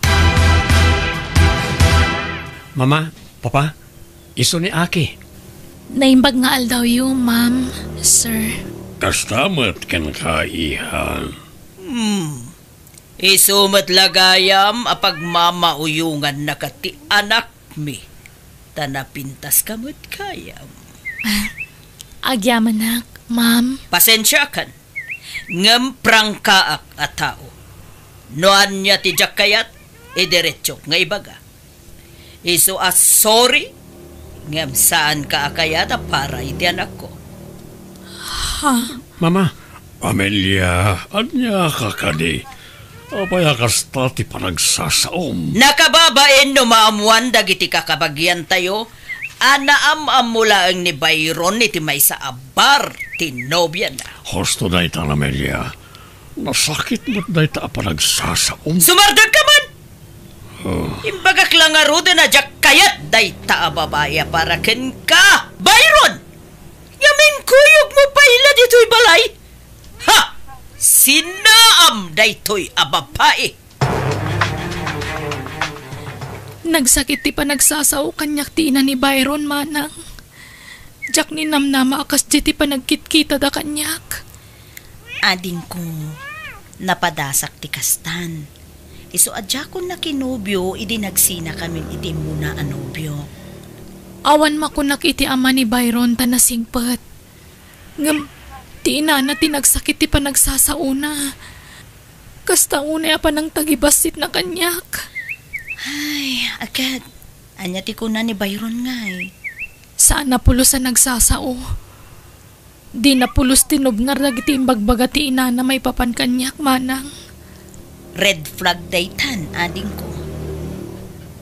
Mama, papa, iso ni Aki. Naimbag nga aldaw yung, ma'am, sir. Kastamat kan kaihan. Isumat lagayam apag mamauyungan na kati anak mi. Tanapintas kamot kayam. Agyaman nak, ma'am. Pasensya kan. Ngem prangkaak a tao. Noan niya ti jakayat, idiretso nga ibaga. Iso as sorry, ngem saan ka akayat para iti anak ko. Mama, Amelia, anya ka kadi. Apay akasta ti panagsasaom. Nakababain no maamuan dagiti kakabagyan tayo, anaam mula ang ni Byron iti may sa abar ti nobya na. Hosto dahi ta, Amelia. Nasakit mo't dahi ta panagsasaom. Sumardod ka man! Imbagak lang nga ruda na jak kayat dahi ta babaya para ken ka, Byron! Yamin kuyog mo pa ila dito'y balay. Ha! Sinaam daytoy abapae. Nagsakit ti pa nagsasaw kanyak ti ina ni Byron, manang. Jak ni namnama akas di ti pa nagkitkita da kanyak. Ading ko, napadasak ti kastan. Iso adya ko na kinobyo, idi nagsina kami iti muna anobyo. Awan makunak iti ama ni Byron ta nasingpet. Ngam, ti ina na tinagsakit ti pa nagsasauna. Kasta una pa nang tagibasit na kanyak. Ay, agad. Anya ti ko na ni Byron ngay. Saan na pulos sa nagsasao? Di na pulos tinubngar dagiti imbagbaga ti ina na may papan kanyak, manang. Red flag daytan, ading ko.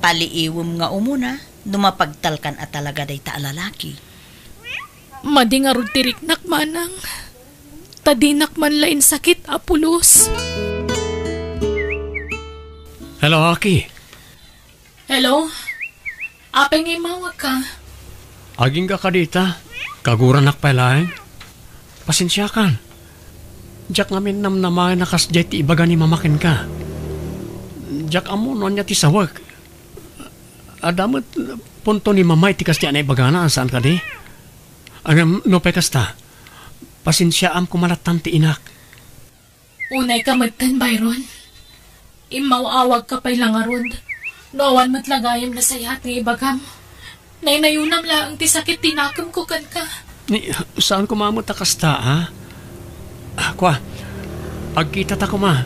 Paliiwom nga umuna, numapagtalkan at talaga dayta alalaki. Madi nga rugtiriknak, manang. Tadinak man lain sakit, apulos. Hello, Aki. Hello? Apeng imawag ka. Aging ka kadita. Kaguranak pa laing. Pasensya kan. Jak ngamin namnamay nakas jay ti ibaga ni mamakin ka. Jak amo no niya ti sawag. Adamat punto ni mamay ti kas ti anay bagana saan ka di? Ang no pe kasta. Pasensya am kumalatan ti inak. Unay ka magtan, Byron. Imawawag ka pa'y langarod. Noawan matlagayam na sayat ng ibagam. Nainayunam lang ti sakit tinakam ko kan ka. Ni, saan ko mamot kasta, ha? Kwa, agkita ta ko ma.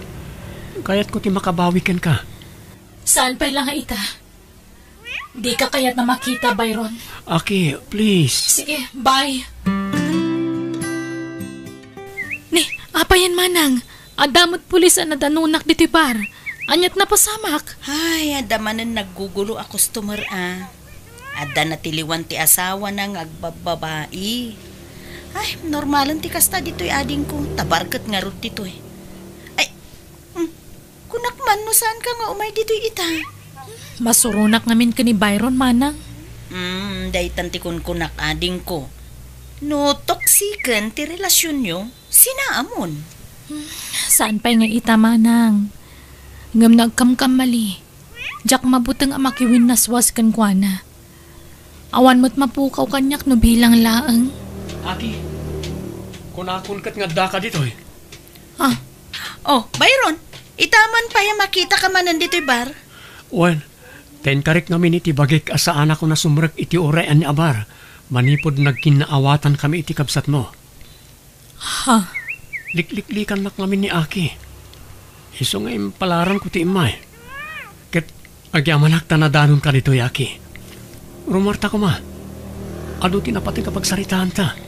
Kaya't ko ti makabawikan ka. Saan pa'y lang ita? Di ka kaya't na makita, Byron. Aki, please. Sige, bye. Ni, apayan manang. Adamot pulis na danunak dito bar. Anyat na pasamak. Ay, adamanan naggugulo a customer Ada na tiliwan ti asawa ng agbababae. Ay, normalan ti kasta dito'y ading ko. Tabarkat nga rot dito'y. Ay, kunakman no saan ka nga umay dito'y ita? Masurunak namin ka ni Byron, manang. Day tanti kun kunak ading ko. No, toksikan ti relasyon nyo, sinaamon. Saan pa'y nga ita, manang? Ngam nagkamkam mali. Jak mabutang amakiwin naswas kan kwa na. Awan mo't mapukaw kanyak no bilang laang. Aki, kunakon kat nga daka dito eh. Oh, Byron, itaman pa yung makita ka man nandito'y bar. Wen, ten karik namin iti bagik asa anak ko na sumrek iti orayan ni Abar. Manipod nagkinaawatan kami iti kabsat mo. Ha? Liklikan nak namin ni Aki. Iso nga impalaran ko ti imay. Ket agyamanak tanadanon ka dito, Aki. Rumarta ko ma. Ado tinapating kapag saritaan ta.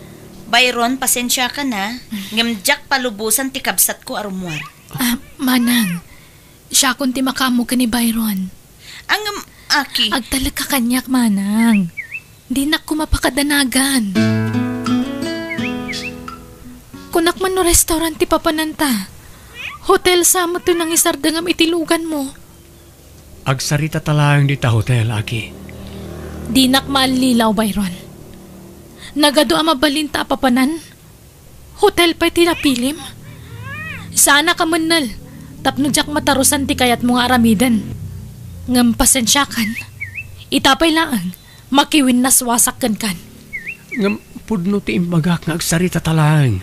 Byron, pasensya ka na. Ngamjak palubusan ti kabsat ko arumwar. Manang, siya kung ti makamo ka ni Byron. Ang Aki. Agtalag ka kanyak, Manang. Di na ko mapakadanagan. Kunak man no restaurant ti papananta. Hotel sa mo to nang isardangam itilugan mo. Agsarita talayang dita hotel, Aki. Di nak maalilaw, Byron. Nagado ang mabalinta papanan. Hotel pa'y tinapilim. Sana ka manal. Tapno jak matarusan ti kayat mo nga aramidan. Ngam pasensyakan. Itapay laang. Makiwin na swasakkan kan. Ngam pudno ti imbagak nga agsarita talayang.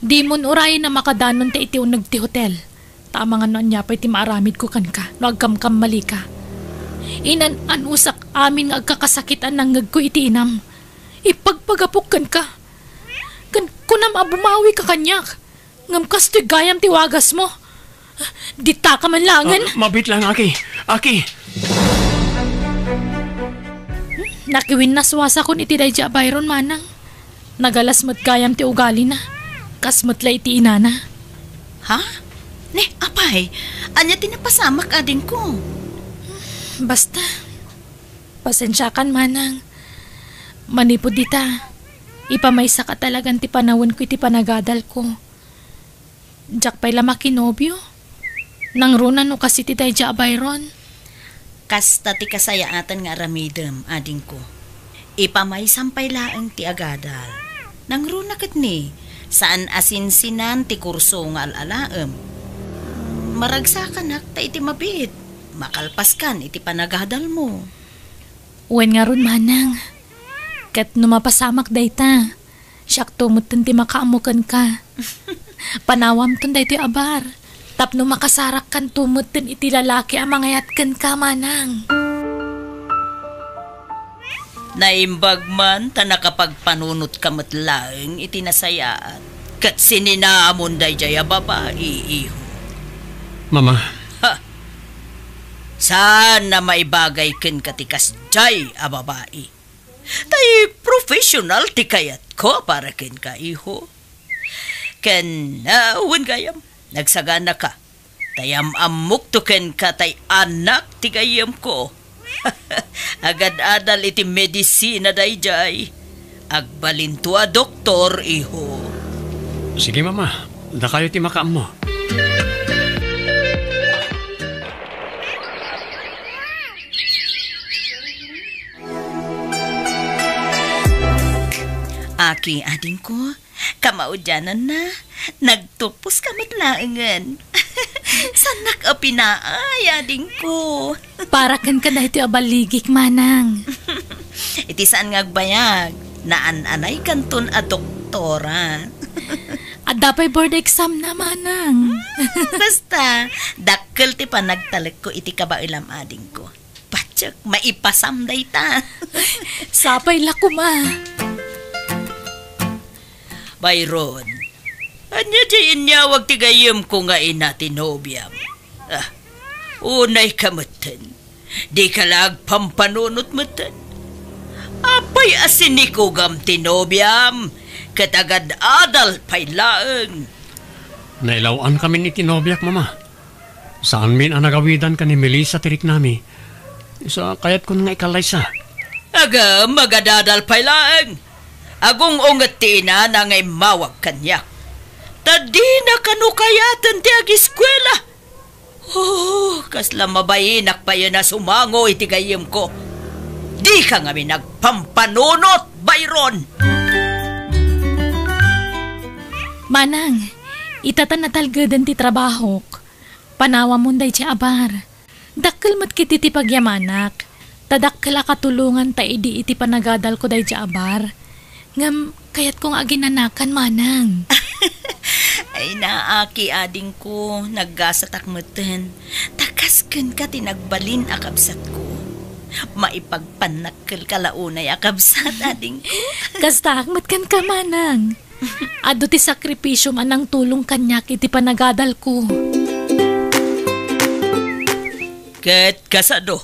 Di mon urayin na makadanon ti iti unag ti hotel. Tama nga noon niya pa'y ti maaramid ko kan ka. No agkam-kam mali ka. Inan anusak amin nga agkakasakitan ng ngag ko iti inam. Ipagpagapukan ka. Kunam abumawi ka kanyak. Ngam kasto'y gayam tiwagas mo. Dita ka man langan. Mabit lang, Aki. Aki! Nakiwin na swasa kun iti dayja Byron, Manang. Nagalas mo't gayam ti ugali na. Kasmo't lay ti inana. Ha? Ne, apay. Anya tinapasamak ading ko. Basta. Pasensya kan, Manang. Manipod dita. Ipamaysa ka talagang ti panawon ko iti panagadal ko. Diyak pa'y lamakinobyo. Nang runan no kasi ti dayja Byron. Kasta ti kasayaatan nga aramidem, ading ko. Ipamay-sampay laang ti agadal. Nang runakat ni, saan asinsinan ti kurso nga alalaem. Maragsakan ta iti mabit. Makalpaskan iti panagadal mo. Uwan nga ron, Manang. Kat numapasamak dayta. Siyak tumutin ti makaamukan ka. Panawam ton dayto abar. Tapno makasarak kan tumutin iti lalaki ang mangayat kan ka, Manang. Naimbag man ta nakapagpanunot kamat laeng iti nasayaat. Kat sininaamon day jaya babae, iho. Mama. Ha? Saan na maibagay ken katikas jay a babae? Tay professional ti kayat ko para ken ka, iho. Ken wen gayam, nagsagana ka. Tayam amok to ken ka tay anak ti gayam ko. Agad-adal iti medisina dayjay. Agbalintua doktor, iho. Sige, Mama. Da kayo ti makaam mo. Aki, ading ko, kamaudyanan na. Nagtupos kamat laengan. Sanak a pinaay, ading ko. Para kan ka na ito abaligik, Manang. Iti saan ngagbayag, naan-anay kanton a doktora. At dapay board exam na, Manang. Basta, dakkel ti panagtalag ko iti kabailam ading ko. Patsak, maipasamday ta. Sapay lako, Ma. Byron, anya diyan niya wag tigayam ko nga ina tinobyam. Unay kamutan, di ka lag pampanunot mutan. Apay asin ko gam tinobyam, katagad adal pay laeng. Nailawan kami ni Tinobyak, Mama. Saan min ang nagawidan ka ni Melissa tirik nami? Isa kayat ko nga ikalay sa. Aga, magadadal pay laeng. Agong ungat tina na ngay mawag kanyak. Tadi na kanukayatan ti ag-eskwela. Oh, kasla mabayinak pa yan na sumango iti gayem ko. Di ka nga nagpampanunot, Byron! Manang, itatan na talgadan ti trabaho. Panawa mo day ti abar. Dakkel mat kiti ti pagyamanak. Tadakkel a katulungan ta idi iti panagadal ko day ti abar. Ngam Kayat kong aginanakan manang. Ay naaki ading ko, naggasatak meten. Takasken ka tinagbalin akabsat ko. Maipagpanakkel kalaunay akabsat ading ko. Kasta akmat kan ka manang. Ado ti sakripisyo manang tulong kanyak iti panagadal ko. Ket kasado,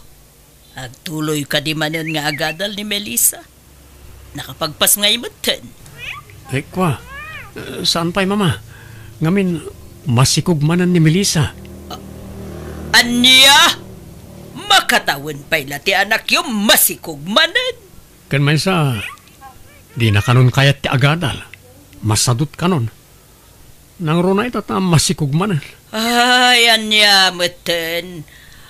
agtuloy ka di manen nga agadal ni Melissa. Nakapagpas ngay meten. Kwa, saan pa'y mama? Ngamin, masikugmanan ni Melissa. Anya? Makatawan pa'y lati anak yung masikugmanan. Kan may sa, di na kanon kayat ti agadal. Masadot kanon. Nang runa ito ta masikugmanan. Ay, anya meten.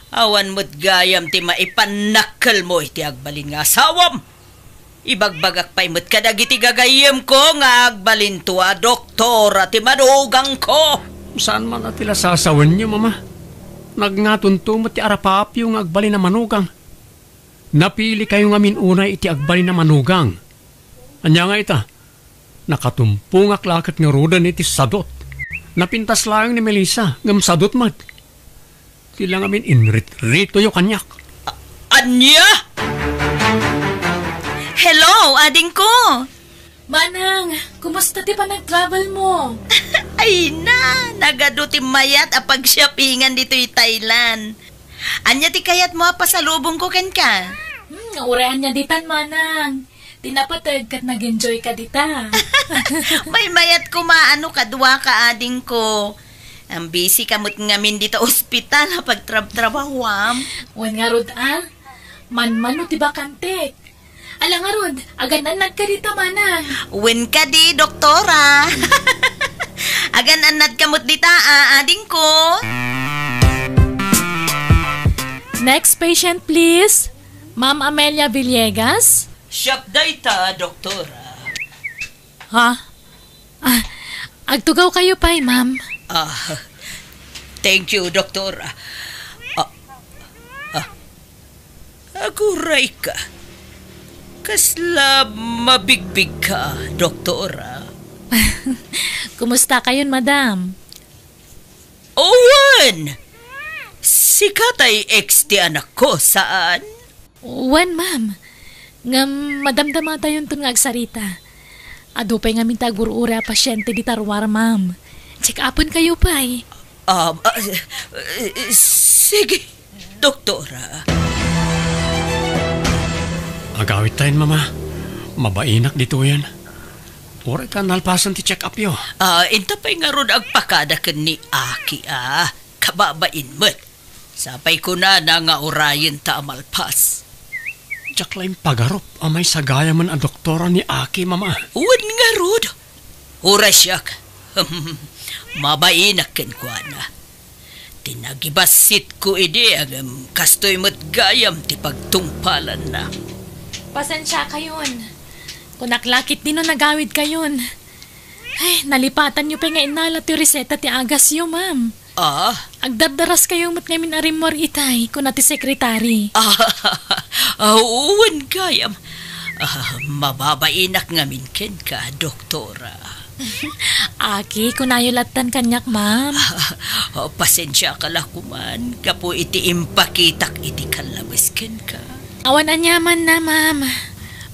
Awan mo't gayam ti maipanakal mo iti agbalin nga asawam. Ibagbagak pa'y mo't kadag iti gagayam ko nga agbalin to a doktora ti manugang ko. Saan man atila sasawan niyo, mama? Nagngatunto mo ti arapapyo nga agbalin na manugang. Napili kayo nga minunay iti agbalin na manugang. Anya nga ita, nakatumpong aklakat nga rodan iti sadot. Napintas lang ni Melissa ngam sadot mat. Sila nga min inrit-rito yung kanyak. Anya? Hello, ading ko. Manang, kumusta ti pa nag-travel mo? Ay na, nagado ti mayat apag shoppingan dito yung Thailand. Anya ti kayat mo pasalubong ko ken ka? Urean niya ditan, manang. Tinapatag kat nag-enjoy ka dita. May mayat ko maano kadwa ka ading ko. Ang busy kamot ngamin dito ospital pag trabawam. Wan nga rod man-mano ti bakantek. Alang nga rod, agan-anad ka dito, manang. Wen ka di, doktora. Agan-anad kamot dita, ading ko. Next patient, please. Ma'am Amelia Villegas. Shop data, doktora. Ha? Agtugaw kayo pa'y, ma'am. Thank you, doktora. Aguray ka. Kasla mabigbig ka, doktora. Kumusta kayon, madam? Owen! Si Katay ex ti anak ko, saan? Wan, ma'am. Ngam madamdama tayo itong agsarita. Adupay nga mintagurura pasyente di tarwar, ma'am. Check upon kayo pa'y. Sige, doktora. Agawit tayo, mama. Mabainak dito yan. Oray ka nalpasan ti check up yo. Inta pa'y nga ron agpakada ka ni Aki, kababain mo't. Sapay ko na nga orayin ta amalpas. Diyak lang pagarop amay sagaya man ang doktora ni Aki, mama. Uwan nga rod. Oray siyak. Mabainak ken kwa na. Tinagibasit ko ide ang kastoy mo't gayam ti pagtungpalan na. Pasensya kayon. Kung naklakit din nagawid kayon. Ay, nalipatan nyo pa nga inala ti reseta ti agas yo, ma'am. Agdardaras kayo mat ngamin arimor itay kung nati sekretary. Uwan gayam. Mababainak ngamin ken ka, doktora. Aki, kung nayulatan kanyak, ma'am. Pasensya ka lakuman. Kapo iti impakitak iti kalabas ken ka. Awan anyaman na, ma'am.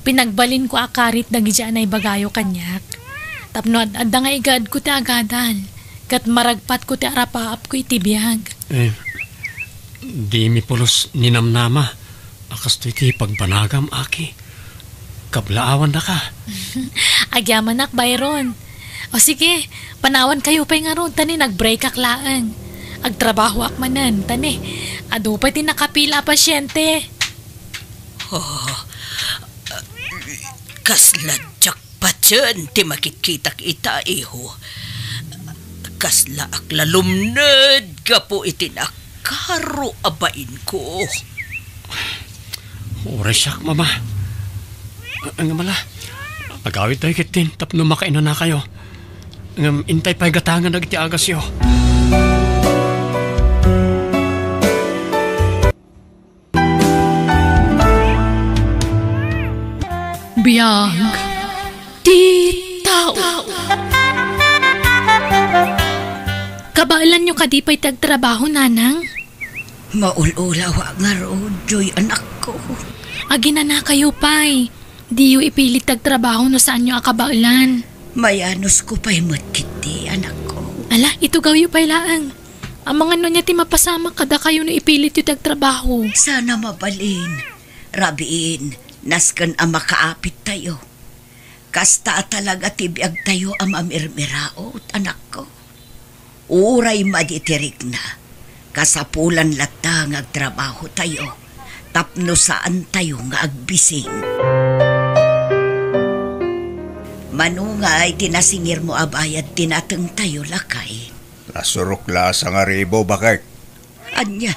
Pinagbalin ko akarit dagi dyan ay bagayo kanyak. Tapno adda nga igad ko ti agadal. Kat maragpat ko ti arapaap ko iti biyag. Di mi pulos ninamnama. Akas to iti pagbanagam, Aki. Kablaawan na ka. Agyaman nak, Byron. O sige, panawan kayo pa'y nga ron. Tani, nag-break aklaan. Agtrabaho akmanan. Tani, ado pa'y tinakapila pasyente. Kasladyak pa dyan, ti makikitak ita, iho. Kasla aklalumnad, kapo itinakaro abain ko. Oray siyak, mama. Ang mala, agawit tayo kitin, tapno makainan na kayo. Ang intay pa'y gatangan na iti agas yo. Biyag. Tit. tao. Kabailan nyo kadipay tagtrabaho, nanang? Maululawa nga roon, Joy, anak ko. Agina na kayo, pay. Di yu ipilit tagtrabaho no saan nyo akabailan. Mayanos ko pa'y matkiti, anak ko. Ala, ito gawyo pay laang. Ang mga no niya ti mapasama kada kayo no ipilit yu tagtrabaho. Sana mabalin. Rabiin, naskan ang makaapit tayo. Kasta talaga tibiyag tayo ang mamirmiraot, anak ko. Uray maditirik na. Kasapulan lata nga agtrabaho tayo. Tapno saan tayo nga agbising. Manungay tinasingir mo abayad tinateng tayo lakay. Nasurok la sa nga ribo bakit? Anya,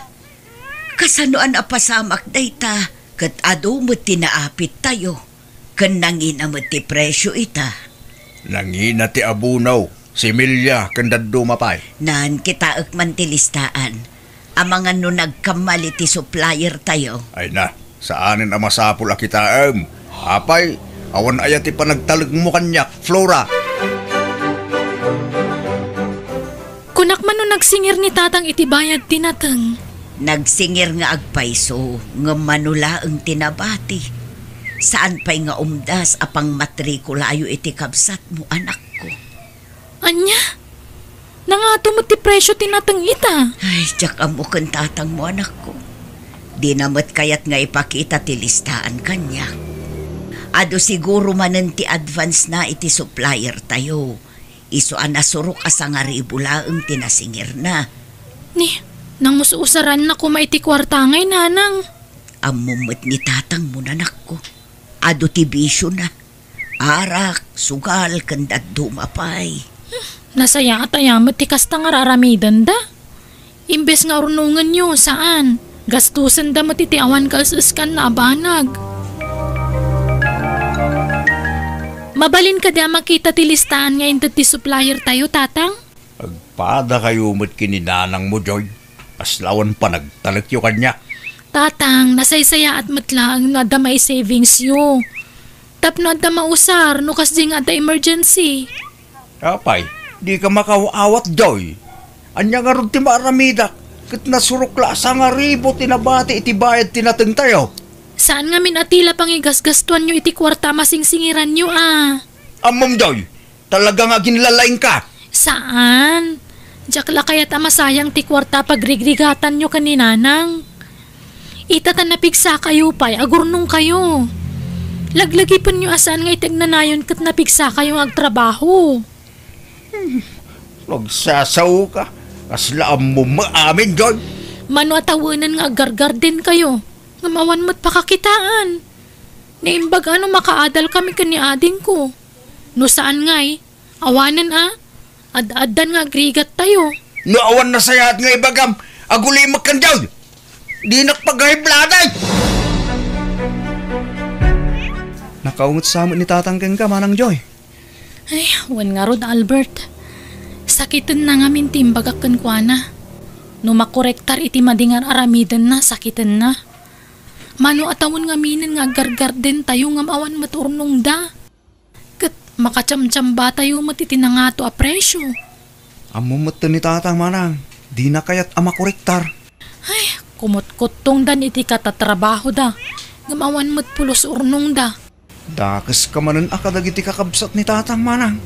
kasanoan apasamak dayta kat ado mo tinaapit tayo. Kan nangin mo ti presyo ita. Nangina ti abunaw. Si Milya, kandad dumapay. Nan kita man ti listaan. Ang mga no nagkamali ti supplier tayo. Ay na, saanin ang masapul kita Apay, awan ayat ti panagtalag mo kanyak, Flora. Kunak man no nagsingir ni tatang itibayad tinatang. Nagsingir nga agpaiso, nga manula ang tinabati. Saan pa'y nga umdas apang matrikulayo iti kabsat mo, anak ko. Anya? Nangato mo ti presyo tinatang ita. Ay, tiyak amo kan tatang mo, anak ko. Di namat kayat nga ipakita ti listaan kanya. Ado siguro manan ti advance na iti supplier tayo. Iso anasurok asa nga ribula ang tinasingir na. Ni, nang musuusaran na kuma iti kwartangay, nanang. Amumot ni tatang mo, anak ko. Ado ti bisyo na. Arak, sugal, kandat dumapay. Nasaya at ayamat ti kasta nga raramidan da. Imbes nga urunungan nyo, saan? Gastusan da matitiawan kalsuskan na abanag. Mabalin ka da makita ti listahan nga indat ti supplier tayo, tatang? Agpada kayo mo't kininanang mo, Joy. Aslawan pa nagtalag yung kanya. Tatang, nasaysaya at matlaang na da may savings yu. Tapno at da mausar, no kasdi nga da emergency. Apay, di ka makaawat, Joy. Anya nga ron ti maaramidak. Kat nasurok la sa nga ribo tinabati iti bayad tinateng tayo. Saan nga minatila pang igasgastuan nyo iti kwarta masingsingiran nyo Amom, Joy, talaga nga ginlalaing ka. Saan? Diyak la kaya't masayang ti kwarta pagrigligatan nyo kaninanang. Itatan na pigsa kayo pa'y agurnong kayo. Laglagipan nyo asan nga itagnanayon kat napigsa kayong agtrabaho. Nagsasaw ka. Aslaan mo maamin, Joy. Mano atawanan nga agargar din kayo. Ngamawan mo't pakakitaan. Naimbag ano makaadal kami kaniading ko. No saan nga'y, awanan ad-adan nga agrigat tayo. No awan na sayat nga ibagam. Agulimak kan, Joy. Di nakpagahibladay. Nakaungot sa amin ni tatanggang ka, Manang Joy. Ay, wan nga rod, Albert. Sakitan na nga mintimbagak kan kwa na. No makorektar iti madingar aramidan na, sakitan na. Mano atawon nga minin nga gargar din tayo nga maawan maturnong da. Kat makacamchamba tayo matitinangato a presyo. Amumot ni tatang, Manang. Di na kayat amakorektar. Ay, kumot-kutong dan iti katatrabaho da. Nga maawan mat pulos urnong da. Dakas ka manan akadagiti kakabsat ni tatang, Manang.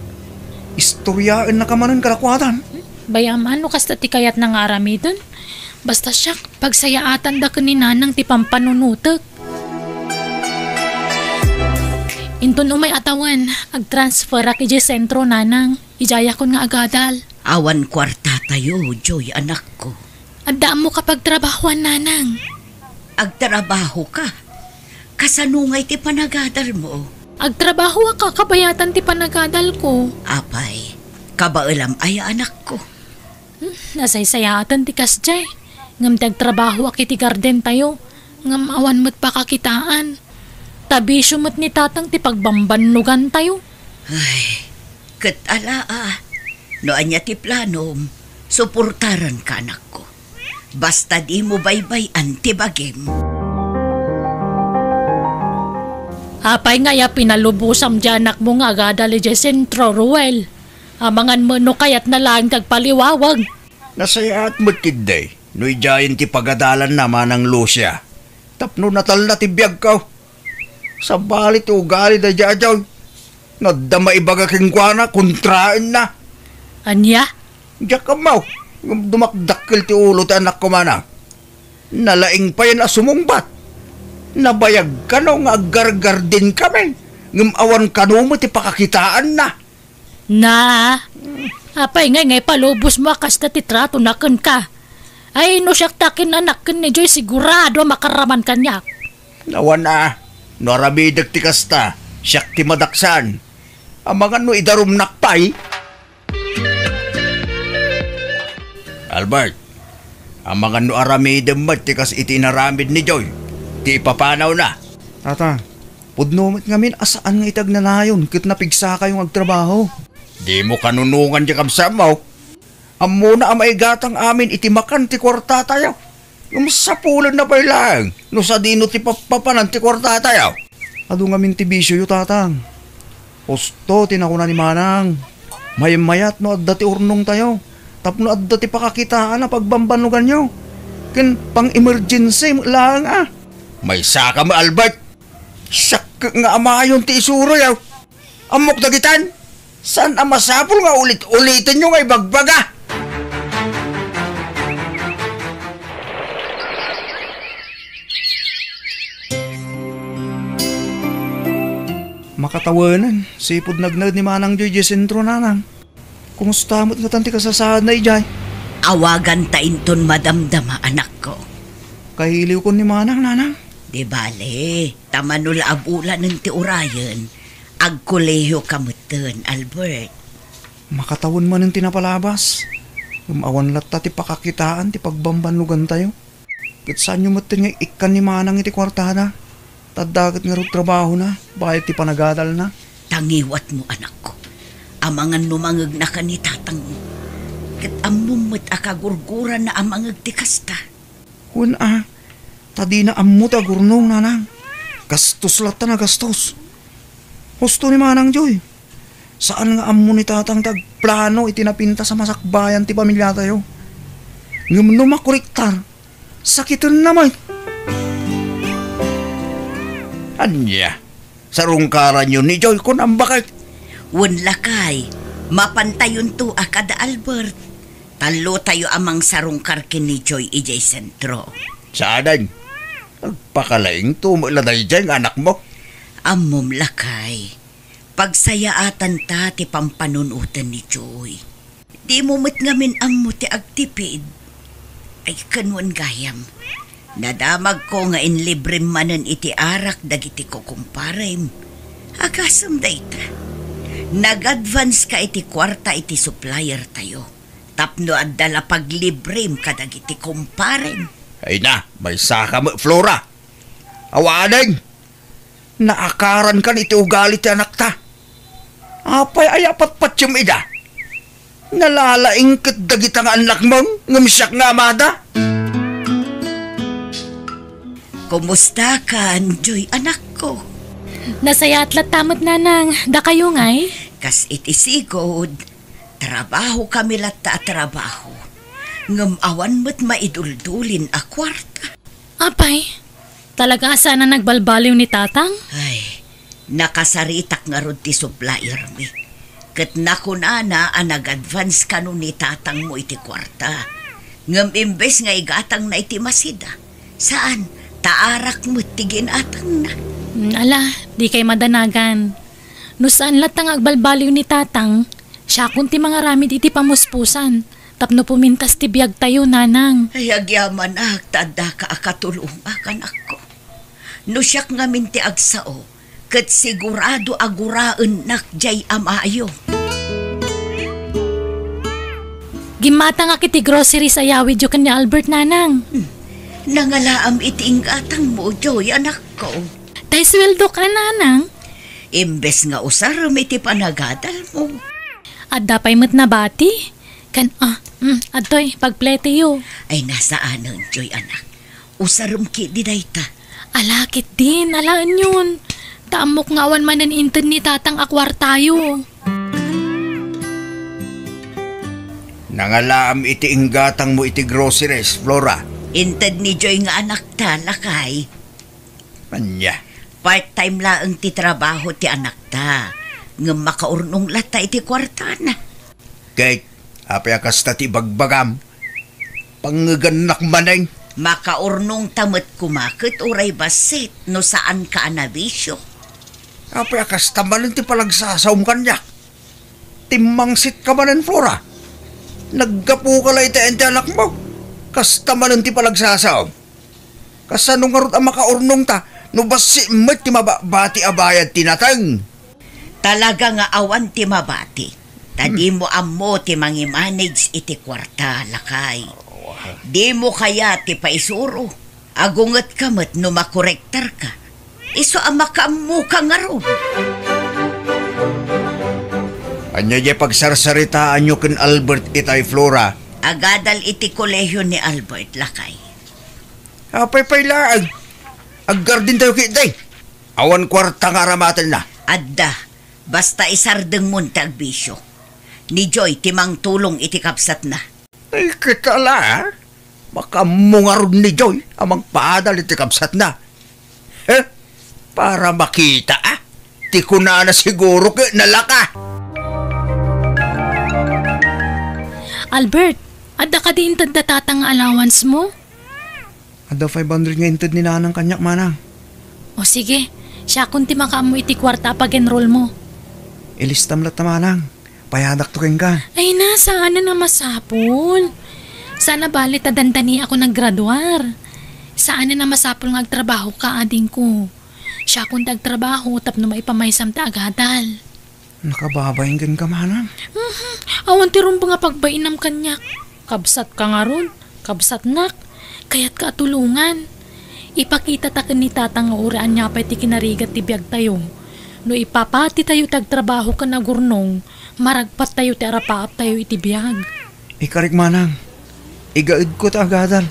Istoryaan na ka manan kalakwatan. Bayaman no kasta ti kayat na nga aramidon. Basta siya, pagsayaatan da kaninanang ti pampanunutek. Inton umay atawan, ag-transfer ak iji sentro nanang. Ijaya kon nga agadal. Awan kwarta tayo, Joy, anak ko. Adda mo kapag trabahuan nanang. Agtrabaho ka. Kasanungay ti panagadal mo. Agtrabaho ka, kabayatan ti panagadal ko. Apay, kabailam ay anak ko. Nasaysayatan ti kasjay. Ngam tagtrabaho ak iti garden tayo. Ngam awan mo't pakakitaan. Tabisyo mo't ni tatang ti pagbambanugan tayo. Ay, katala no anya ti planom, suportaran ka anak ko. Basta di mo baybayan ti bagim. Apay nga ya pinalubusam janak mo nga gadali dyan sentro, Ruel. Amangan mo no kayat na lang kagpaliwawag. Nasayaat mo't kiday, no'y jayan ti pagadalan naman ng Lucia. Tapno natal na tibiyag ka. Sa balit ugali da jajaw. Nadama ibaga kingkwana, kontraan na. Anya? Diyak ka mau, dumakdakil ti ulo ti anak ko mana. Nalaing pa yan asumungbat. Nabayag ka no nga gargar din kami. Ngumawan ka no mo ti pakakitaan na. Na, apay ngay palubos mo akas na titrato na kan ka. Ay no siyak takin anak kan ni Joy sigurado makaraman kanyak. Nawan na, narabidag ti kasta, siyak ti madaksan. Amangan no idarum nakpay. Albert, amangan no aramidem mat ti kas itinaramid ni Joy. Ti papanaw na. Tata, pudnomit ngamin asaan nga itag na nayon kit napigsa kayong agtrabaho. Di mo kanunungan di kamsamaw. Amo na amay gatang amin itimakan ti kwarta tayo. Yung sapulan na pa lang. No sa dino ti papanan ti kwarta tayo. Ado ngamin ti bisyo yu tatang. Osto tinakuna ni Manang. Mayat no adda ti urnong tayo. Tapno adda ti pakakitaan na pagbambanugan nyo. Ken pang emergency lang ah. May saka mo Albert. Sak nga amayon ti isuro yaw. Amok dagitan. Saan ang masapol nga ulit-ulitin nyo ngay bagbaga? Makatawanan, sipod nagnad ni Manang Joy sentro nanang. Kumusta mo't nga tanti kasasahad na ijay? Awagan tainton madamdama anak ko. Kahiliw ko ni Manang nanang. Di bale, tamanula abulan ng ti Urayan. Agkoleho kamutan, Albert. Makatawan man ang tinapalabas. Umawan latta ti pakakitaan ti pagbambanlugan tayo. Kit saan nyo matin nga ikan ni Manang iti kwartada. Tadagat nga ro trabaho na, bakit ti panagadal na. Tangiwat mo anak ko. Amangan numangag na ka ni tatang mo. Kit amumot akagurguran na amangag ti kasta. Kun tadi na amut agurnong nanang. Gastos latta na gastos. Husto ni Manang Joy. Saan nga amo ni tatang tagplano itinapinta sa masakbayan ti pamilya tayo? Ngumno makuriktar. Sakitin naman. Anya, sarungkaran yun ni Joy kung ang bakit. Wunlakay, mapantayon to akada Albert. Talo tayo amang sarungkar ni Joy ijay sentro. Saadan? Nagpakalaing tumuladay dyan anak mo. Amom lakay, pagsayaatan ta ti pampanunutan ni Joy. Di mo mat ngamin ammo ti agtipid. Ay kanwan gayam, nadamag ko nga inlibrem manen iti arak dagiti ko kumparem. Agasam dayta, nag-advance ka iti kwarta iti supplier tayo. Tapno addala paglibrem ka dagiti kumparem. Ay na, may saka mo, Flora. Awaning! Naakaran kan iti ugali ti anak ta. Apay ay apat-pat yung ida. Nalalaing kat dagita nga anak mong ngumsyak nga amada. Kumusta ka, Joy, anak ko? Nasaya atlat tamot nanang, da kayo ngay? Kas iti sigod, trabaho kami latta trabaho. Ngumawan mo't maiduldulin a kwarta. Apay, talaga sana nagbalbaliw ni tatang? Ay, nakasaritak nga ron ti supplier mi. Kat nakunana nag-advance ka nun ni tatang mo iti kwarta. Ngam imbes nga igatang na iti masida. Saan? Taarak mo tigin atang na. Ala, di kay madanagan. No saan latang agbalbaliw ni tatang, siya kunti mga ramid iti pamuspusan. Tapno pumintas ti biyag tayo, nanang. Ay, agyaman tada ka akatulong akanak ko. No siyak nga minti agsao, kat sigurado aguraan nakjay amayo. Gimata nga kiti grocery sa yawid yo kan ni Albert, nanang. Nangalaam iti ingatang mo, Joy, anak ko. Tay sweldo ka, nanang. Imbes nga usaram iti panagadal mo. At dapay mo't nabati. Kan, adoy, pagplete yo. Ay, nasaanan, Joy, anak. Usaram ki di dayta. Alakit din, alaan yun. Taamok ngawan manan inten ni tatang akwar tayo. Nangalaam iti inggatang mo iti groceries, Flora. Inted ni Joy nga anak ta, lakay. Anya. Part-time laang ti trabaho ti anak ta. Nga makaurnong lata iti kwarta na. Kay, apay akasta ti bagbagam. Pangaganak maneng. Makaurnong tamat kumakit uray basit no saan ka anabisyo. Apay akasta manen ti palagsasaum kanyak. Timangsit ka manen, Flora. Naggapu ka lang iti anak mo. Kasta manen ti palagsasaum. Kasano nga rot ang makaurnong ta, no basi met ti mabati abayad tinatang. Talaga nga awan ti mabati. Tadi mo ammo ti mangi-manage iti kwarta, lakay. Di mo kaya ti paisuro. Agunget ka met no makorektar ka. Iso ang makaammo ka nga ron. Anya di pagsarsaritaan nyo ken Albert itay, Flora. Agadal iti kolehiyo ni Albert, lakay. Apay laag. Aggardin tayo kitay. Awan kwarta nga ramatan na. Adda, basta isardeng muntag bisyo. Ni Joy timang tulong iti kapsat na. Ay, kitala, makamungarod ni Joy amang paadal iti kapsat na. Para makita, ti ko na siguro nalaka. Albert, adda ka di inted da tatang allowance mo? Ada 500 nga inted ni nanang kanyak manang. O sige, siya kung ti makaamo iti kwarta pag-enroll mo. Ilistam lat na manang. Payadak to keng ka. Ay na, saan na masapol? Sana balit adandani ako naggraduar. Saan na masapol nga agtrabaho ka ading ko? Siya kung tagtrabaho tapno maipamaysam ta agadal. Nakababayin kan ka manang. Awan ti ron nga pagbainam kanyak. Kabsat ka nga ron, kabsat nak. Kaya't katulungan. Ipakita ta ni tatang nga uraan niya pa ti kinarigat ti biyag tayo. No ipapati tayo tagtrabaho ka na gurnong, maragpat tayo ti arapaap tayo iti biyag. Ikarik manang, igaid ko ta agadal.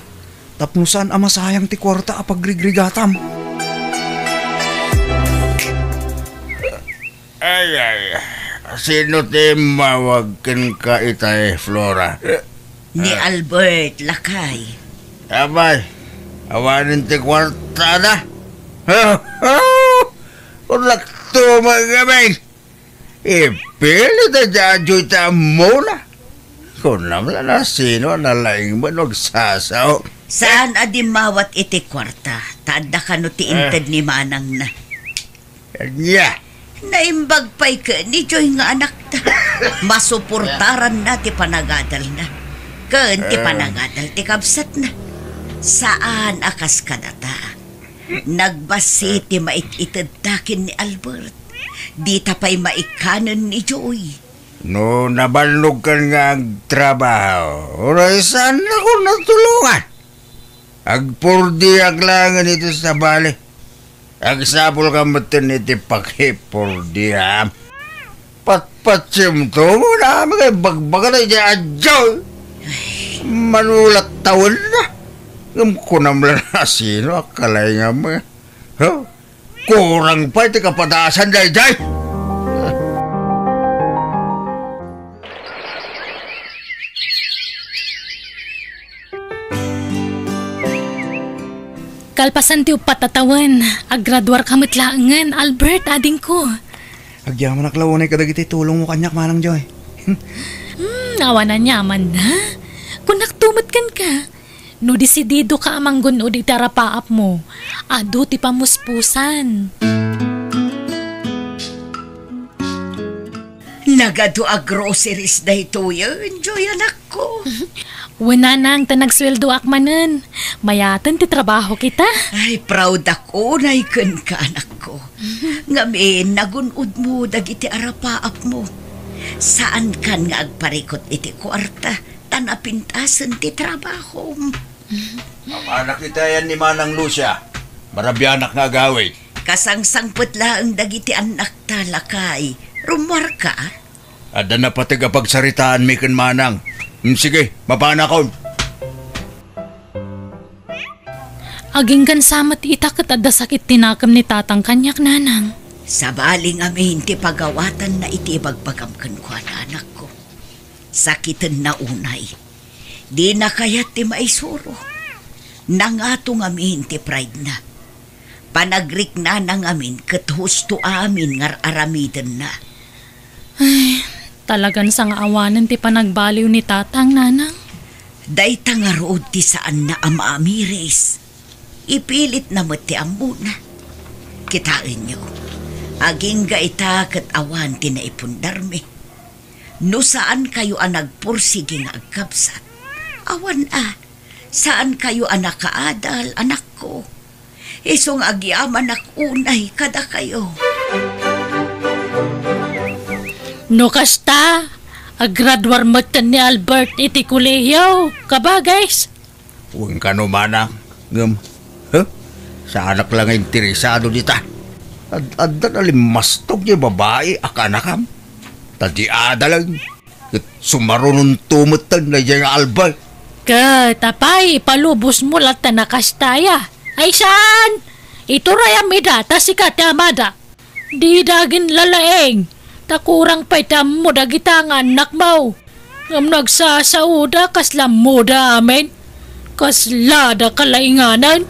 Tapnusan ama sayang ti kwarta a pagrigrigatam. Ay, sino ti mawagkin ka itay, Flora? Ni Albert, lakay. Abay, awanin ti kwarta na. Kung nagtumagabay, ipili na dyan ta muna. Kung naman na sino na laing mo nagsasaw. Saan adimawat iti kwarta? Tada ka no ti inted ni manang na. Nya. Naimbag pa'y ka ni Joy nga anak ta. Masuportaran na ti panagadal na. Ken ti panagadal ti kabsat na. Saan akas ka na ta? Nagbasi ti maititadakin ni Albert. Di tapay maikanan ni Joy. No, nabalog ka nga ang trabaho. Oray, saan ako natulungan? Agpurdiak langan ito sa bali. Agsapol ka matin iti pakipurdiam. Patpatsim to mo na mga bagbaga na dyan, Joy. Manulat tawon na. Kunamla na sino akalay nga mo. Kurang pa iti kapadasan day. Kalpasan ti upatatawan, aggraduar kamit laangan, Albert, ading ko. Agyaman naklawunay kadagiti tulong mo kanyak manang Joy. Awa na nyaman na. Kung naktumot kan ka, no desidido ka amang gunod iti arapaap mo, ado ti pamuspusan. Nagado a groceries na ito yun, Joy anak ko. Wala nang tanagsweldo akmanan. Mayatan ti trabaho kita. Ay, proud ako na ikan ka anak ko. Ngamin, nagunod mo dagiti arapaap mo. Saan kan nga agparikot iti kwarta, tanapintasan ti trabaho. Anak kita yan ni Manang Lucia. Marabyanak nga agawin. Kasangsangpot laang dagiti anak talakay. Rumar ka? Ada na pati kapagsaritaan mi ken Manang. Sige, mapana ko. Aging kan samat itakat adda sakit tinakam ni tatang kanyak nanang. Sa baling amin ti pagawatan na iti bagbagamkan ko anak ko. Sakitan na unay. Di na kayat ti maisuro. Nangatong amin ti pride na. Panagrik na nang amin kat husto amin ngar aramidan na. Ay, talagan sang awanan ti panagbaliw ni tatang, nanang. Dayta nga rood ti saan na ama amires. Ipilit na mo ti ambuna. Kitain nyo. Aging gaita kat awan ti na ipundarmi. No saan kayo ang nagpursige nga agkapsat? Awan saan kayo ang nakaadal, anak ko? Isong agyaman unay kada kayo. No kasta, agradwar matan ni Albert iti kulehiyaw. Kaba, guys? Huwag ka no manang. Sa anak lang interesado dita. Adda na limastog niya babae akanakam. Tadi ada lang. Sumarunong tumutag na dyan Albert. Tapay, palubos mo lang ta nakastaya. Ay saan? Ito raya midata si katamada. Di dagin lalaeng. Takurang paitam mo dagitang anak mo. Ngam nagsasauda kaslam mo da amin. Kaslada kalainganan.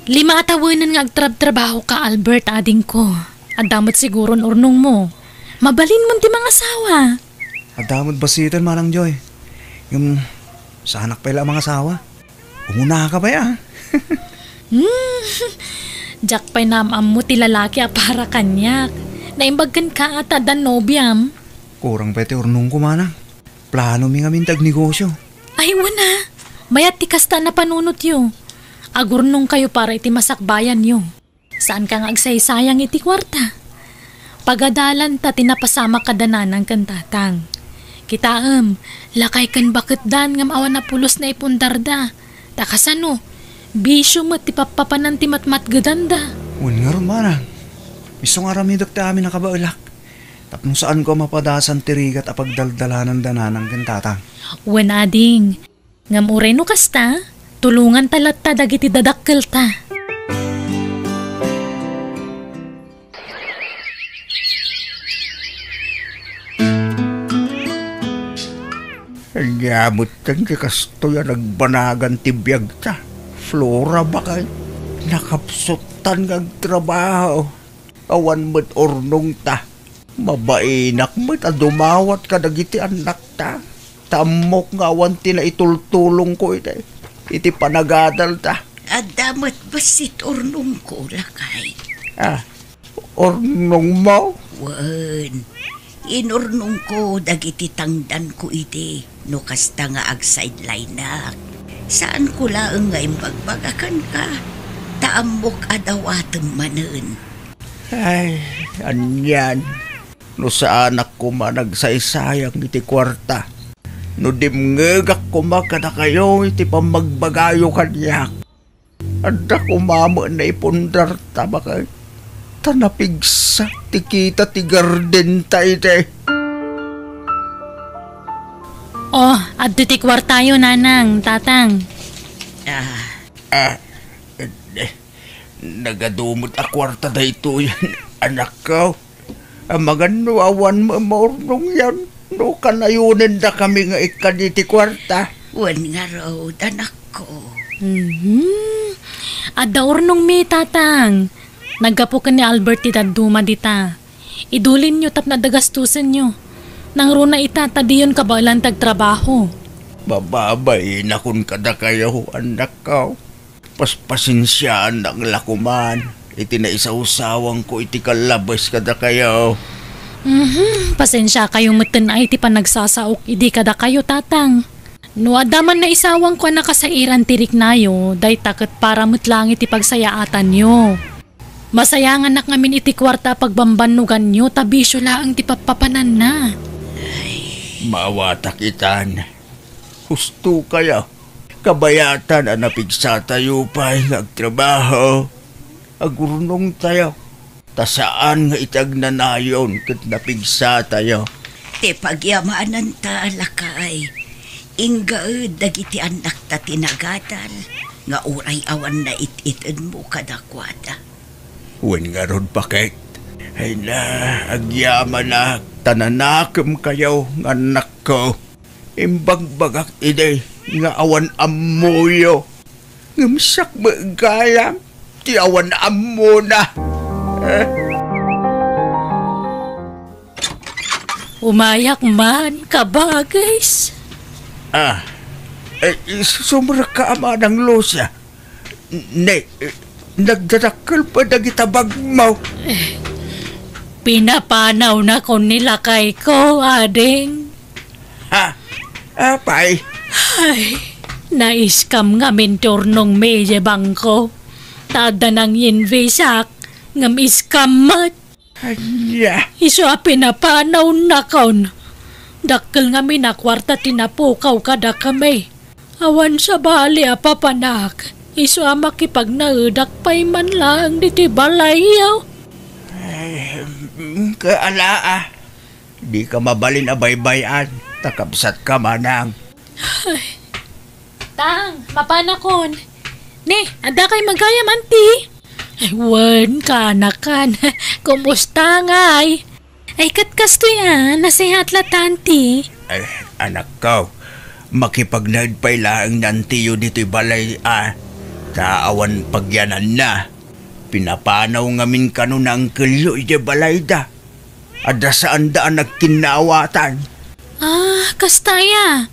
Lima atawanan nga agtrab-trabaho ka, Albert, ading ko. Adamot siguro urnong mo. Mabalin mo ti mga asawa. Adamot basitan, Manang Joy. Yung sa anak pa ila mga asawa. Umuna ka ba ya? Jack pa'y namam mo ti lalaki para kanyak. Naimbagkan ka at adan nobyam. Kurang pwede urnong ko, Manang. Plano mi nga mintag negosyo. Ay, wana. Mayat ti kasta na panunot yo. Agurnong kayo para iti masakbayan yo. Saan ka nga agsaysayang iti kwarta? Pagadalan ta tinapasama kadananan kan tatang. Kitaam, lakay kan bakit dan ngam awan na pulos na ipundarda. Takasano, bisyo mo ti papapanan ti matmat gadanda. Wan nga ron, Manang. Isong aramidak ti amin nakabaulak. Tapno saan ko mapadasan tirigat apagdaldalanan dananang kan tatang. Wan ading, ngam uray no kasta. Tulungan talat ta dagiti dadakkel ta. Nyamot tan ti kasto yan nagbanagan ti biyag ta. Flora ba kay? Nakapsutan ng trabaho. Awan mo't ornong ta. Mabainak mo't dumawat ka dagiti anak ta. Tamok nga awan ti na itultulong ko iti. Iti panagadal ta. Adamat basit ornong ko lakay. Ornong mo? Wan. Inurnong ko dagiti tangdan ko iti. No kasta nga ag-sideline na. Saan ko laang nga imbagbagakan ka? Taamok adawatang manen. Ay, anyan. No sa anak ko managsaysayang iti kwarta. No dimngegak kumakada kayo iti pamagbagayo kanyak. Anda kumama na ipundar tama kay. Tanapigsak ti kita ti garden ta ite. Oh, adto ti kwartayo nanang, tatang. Nagadumot a kwarta da ito yan, anak ko. Magano awan mo maurnong yan. No kanayunin na kami nga ikaniti kwarta. Wan nga raw, anak ko. Adda urnong mi, tatang. Naggapo ka ni Albert ita duma dita. Idulin nyo tap na dagastusin nyo. Nang runa ita, tadiyon ka ba ilang tagtrabaho? Bababay na kun kada kayo, anak ko. Paspasinsyaan ang lakuman. Iti na isausawang ko iti kalabas kada kayo. Pasensya kayo matan ay ti panagsasaok idi kada kayo, tatang. No adaman na isawang ko nakasairan tirik nayo, day takot para mutlangit ti pagsayaatan nyo. Masayangan nak ngamin iti kwarta pagbambanugan nyo, tabisyo laang ti papapanan na. Mawatak itan. Husto kaya. Kabayatan ang napigsatayo pa nagtrabaho. Agurnong tayo. Tasaan nga itag nanayon kat napigsa tayo. Te pagyamanan ta lakay. Ingaed dagiti anak ta tinagadal nga uray awan na it-ited mo kadakwada. Wen nga rod pakit. Ay na, agyaman na, tananakam kayo nga anak ko. Imbagbagak ide nga awan amuyo. Ngumsak magayam, ti awan amu na. Umayak man ka ba, guys? Sumra ka ama ng losya. Nagdadakal pa dagitabag mo. Pinapanaw na ko nila kay ko, ading. Apay? Ay, naiskam nga mintornong medya bangko. Tada ng invisak, ngam iskam mat. Iso a pinapanaw na kon. Dakkel nga minakwarta tinapukaw kada kami. Awan sa bali a papanak. Iso a makipagnaudak pa'y man lang diti balayaw. Kaalaa. Di ka mabalin a baybayan. Takabsat ka manang. Tang, mapanakon. Ne, ada kay magayam, anti. Ay, wan ka nakan. Kumusta ngay? Ay, katkas to yan. Nasihat la tanti. Ay, anak ko. Makipagnaid pa ilaang nantiyo dito'y balay, Taawan pagyanan na. Pinapanaw ngamin kano ng kelyo iti balay da. Ada saan daan nagkinawatan. Kastaya.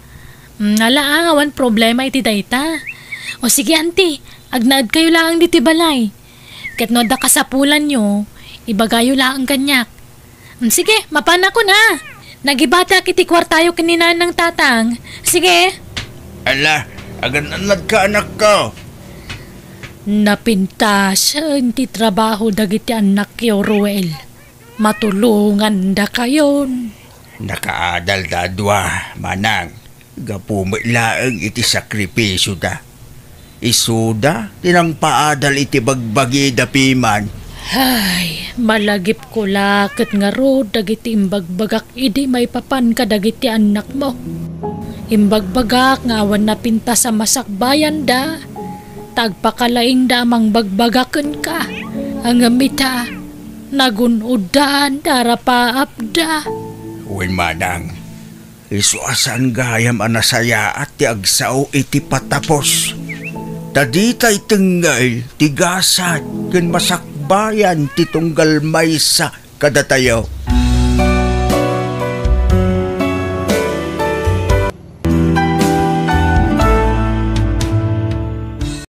Nalaawan problema iti dayta. O sige, anti. Agnaad kayo lang diti balay. Ket no da kasapulan nyo, ibagayo lang kanyak. Sige, mapana ko na. Nagibata kiti kwartayo kanina ng tatang. Sige. Ala, agan anad ka anak ko. Napintas ti trabaho dagiti anak yo, Ruel. Matulungan da kayon. Nakaadal dadwa, manang. Gapumilaang iti sakripisyo da. Isuda, tinang paadal iti bagbagi da piman. Ay, malagip ko lakit nga ro, dagiti imbagbagak idi may papan ka dagiti anak mo. Imbagbagak nga awan na pinta sa masakbayan da. Tagpakalaing da amang bagbagaken ka. Ang amita, nagunudan darapaap da. Uwin manang, isuasan gayam anasaya at ti agsaw iti patapos. Taditay tengay, tigasat, ken masakbayan ti tunggal maysa kada tayo.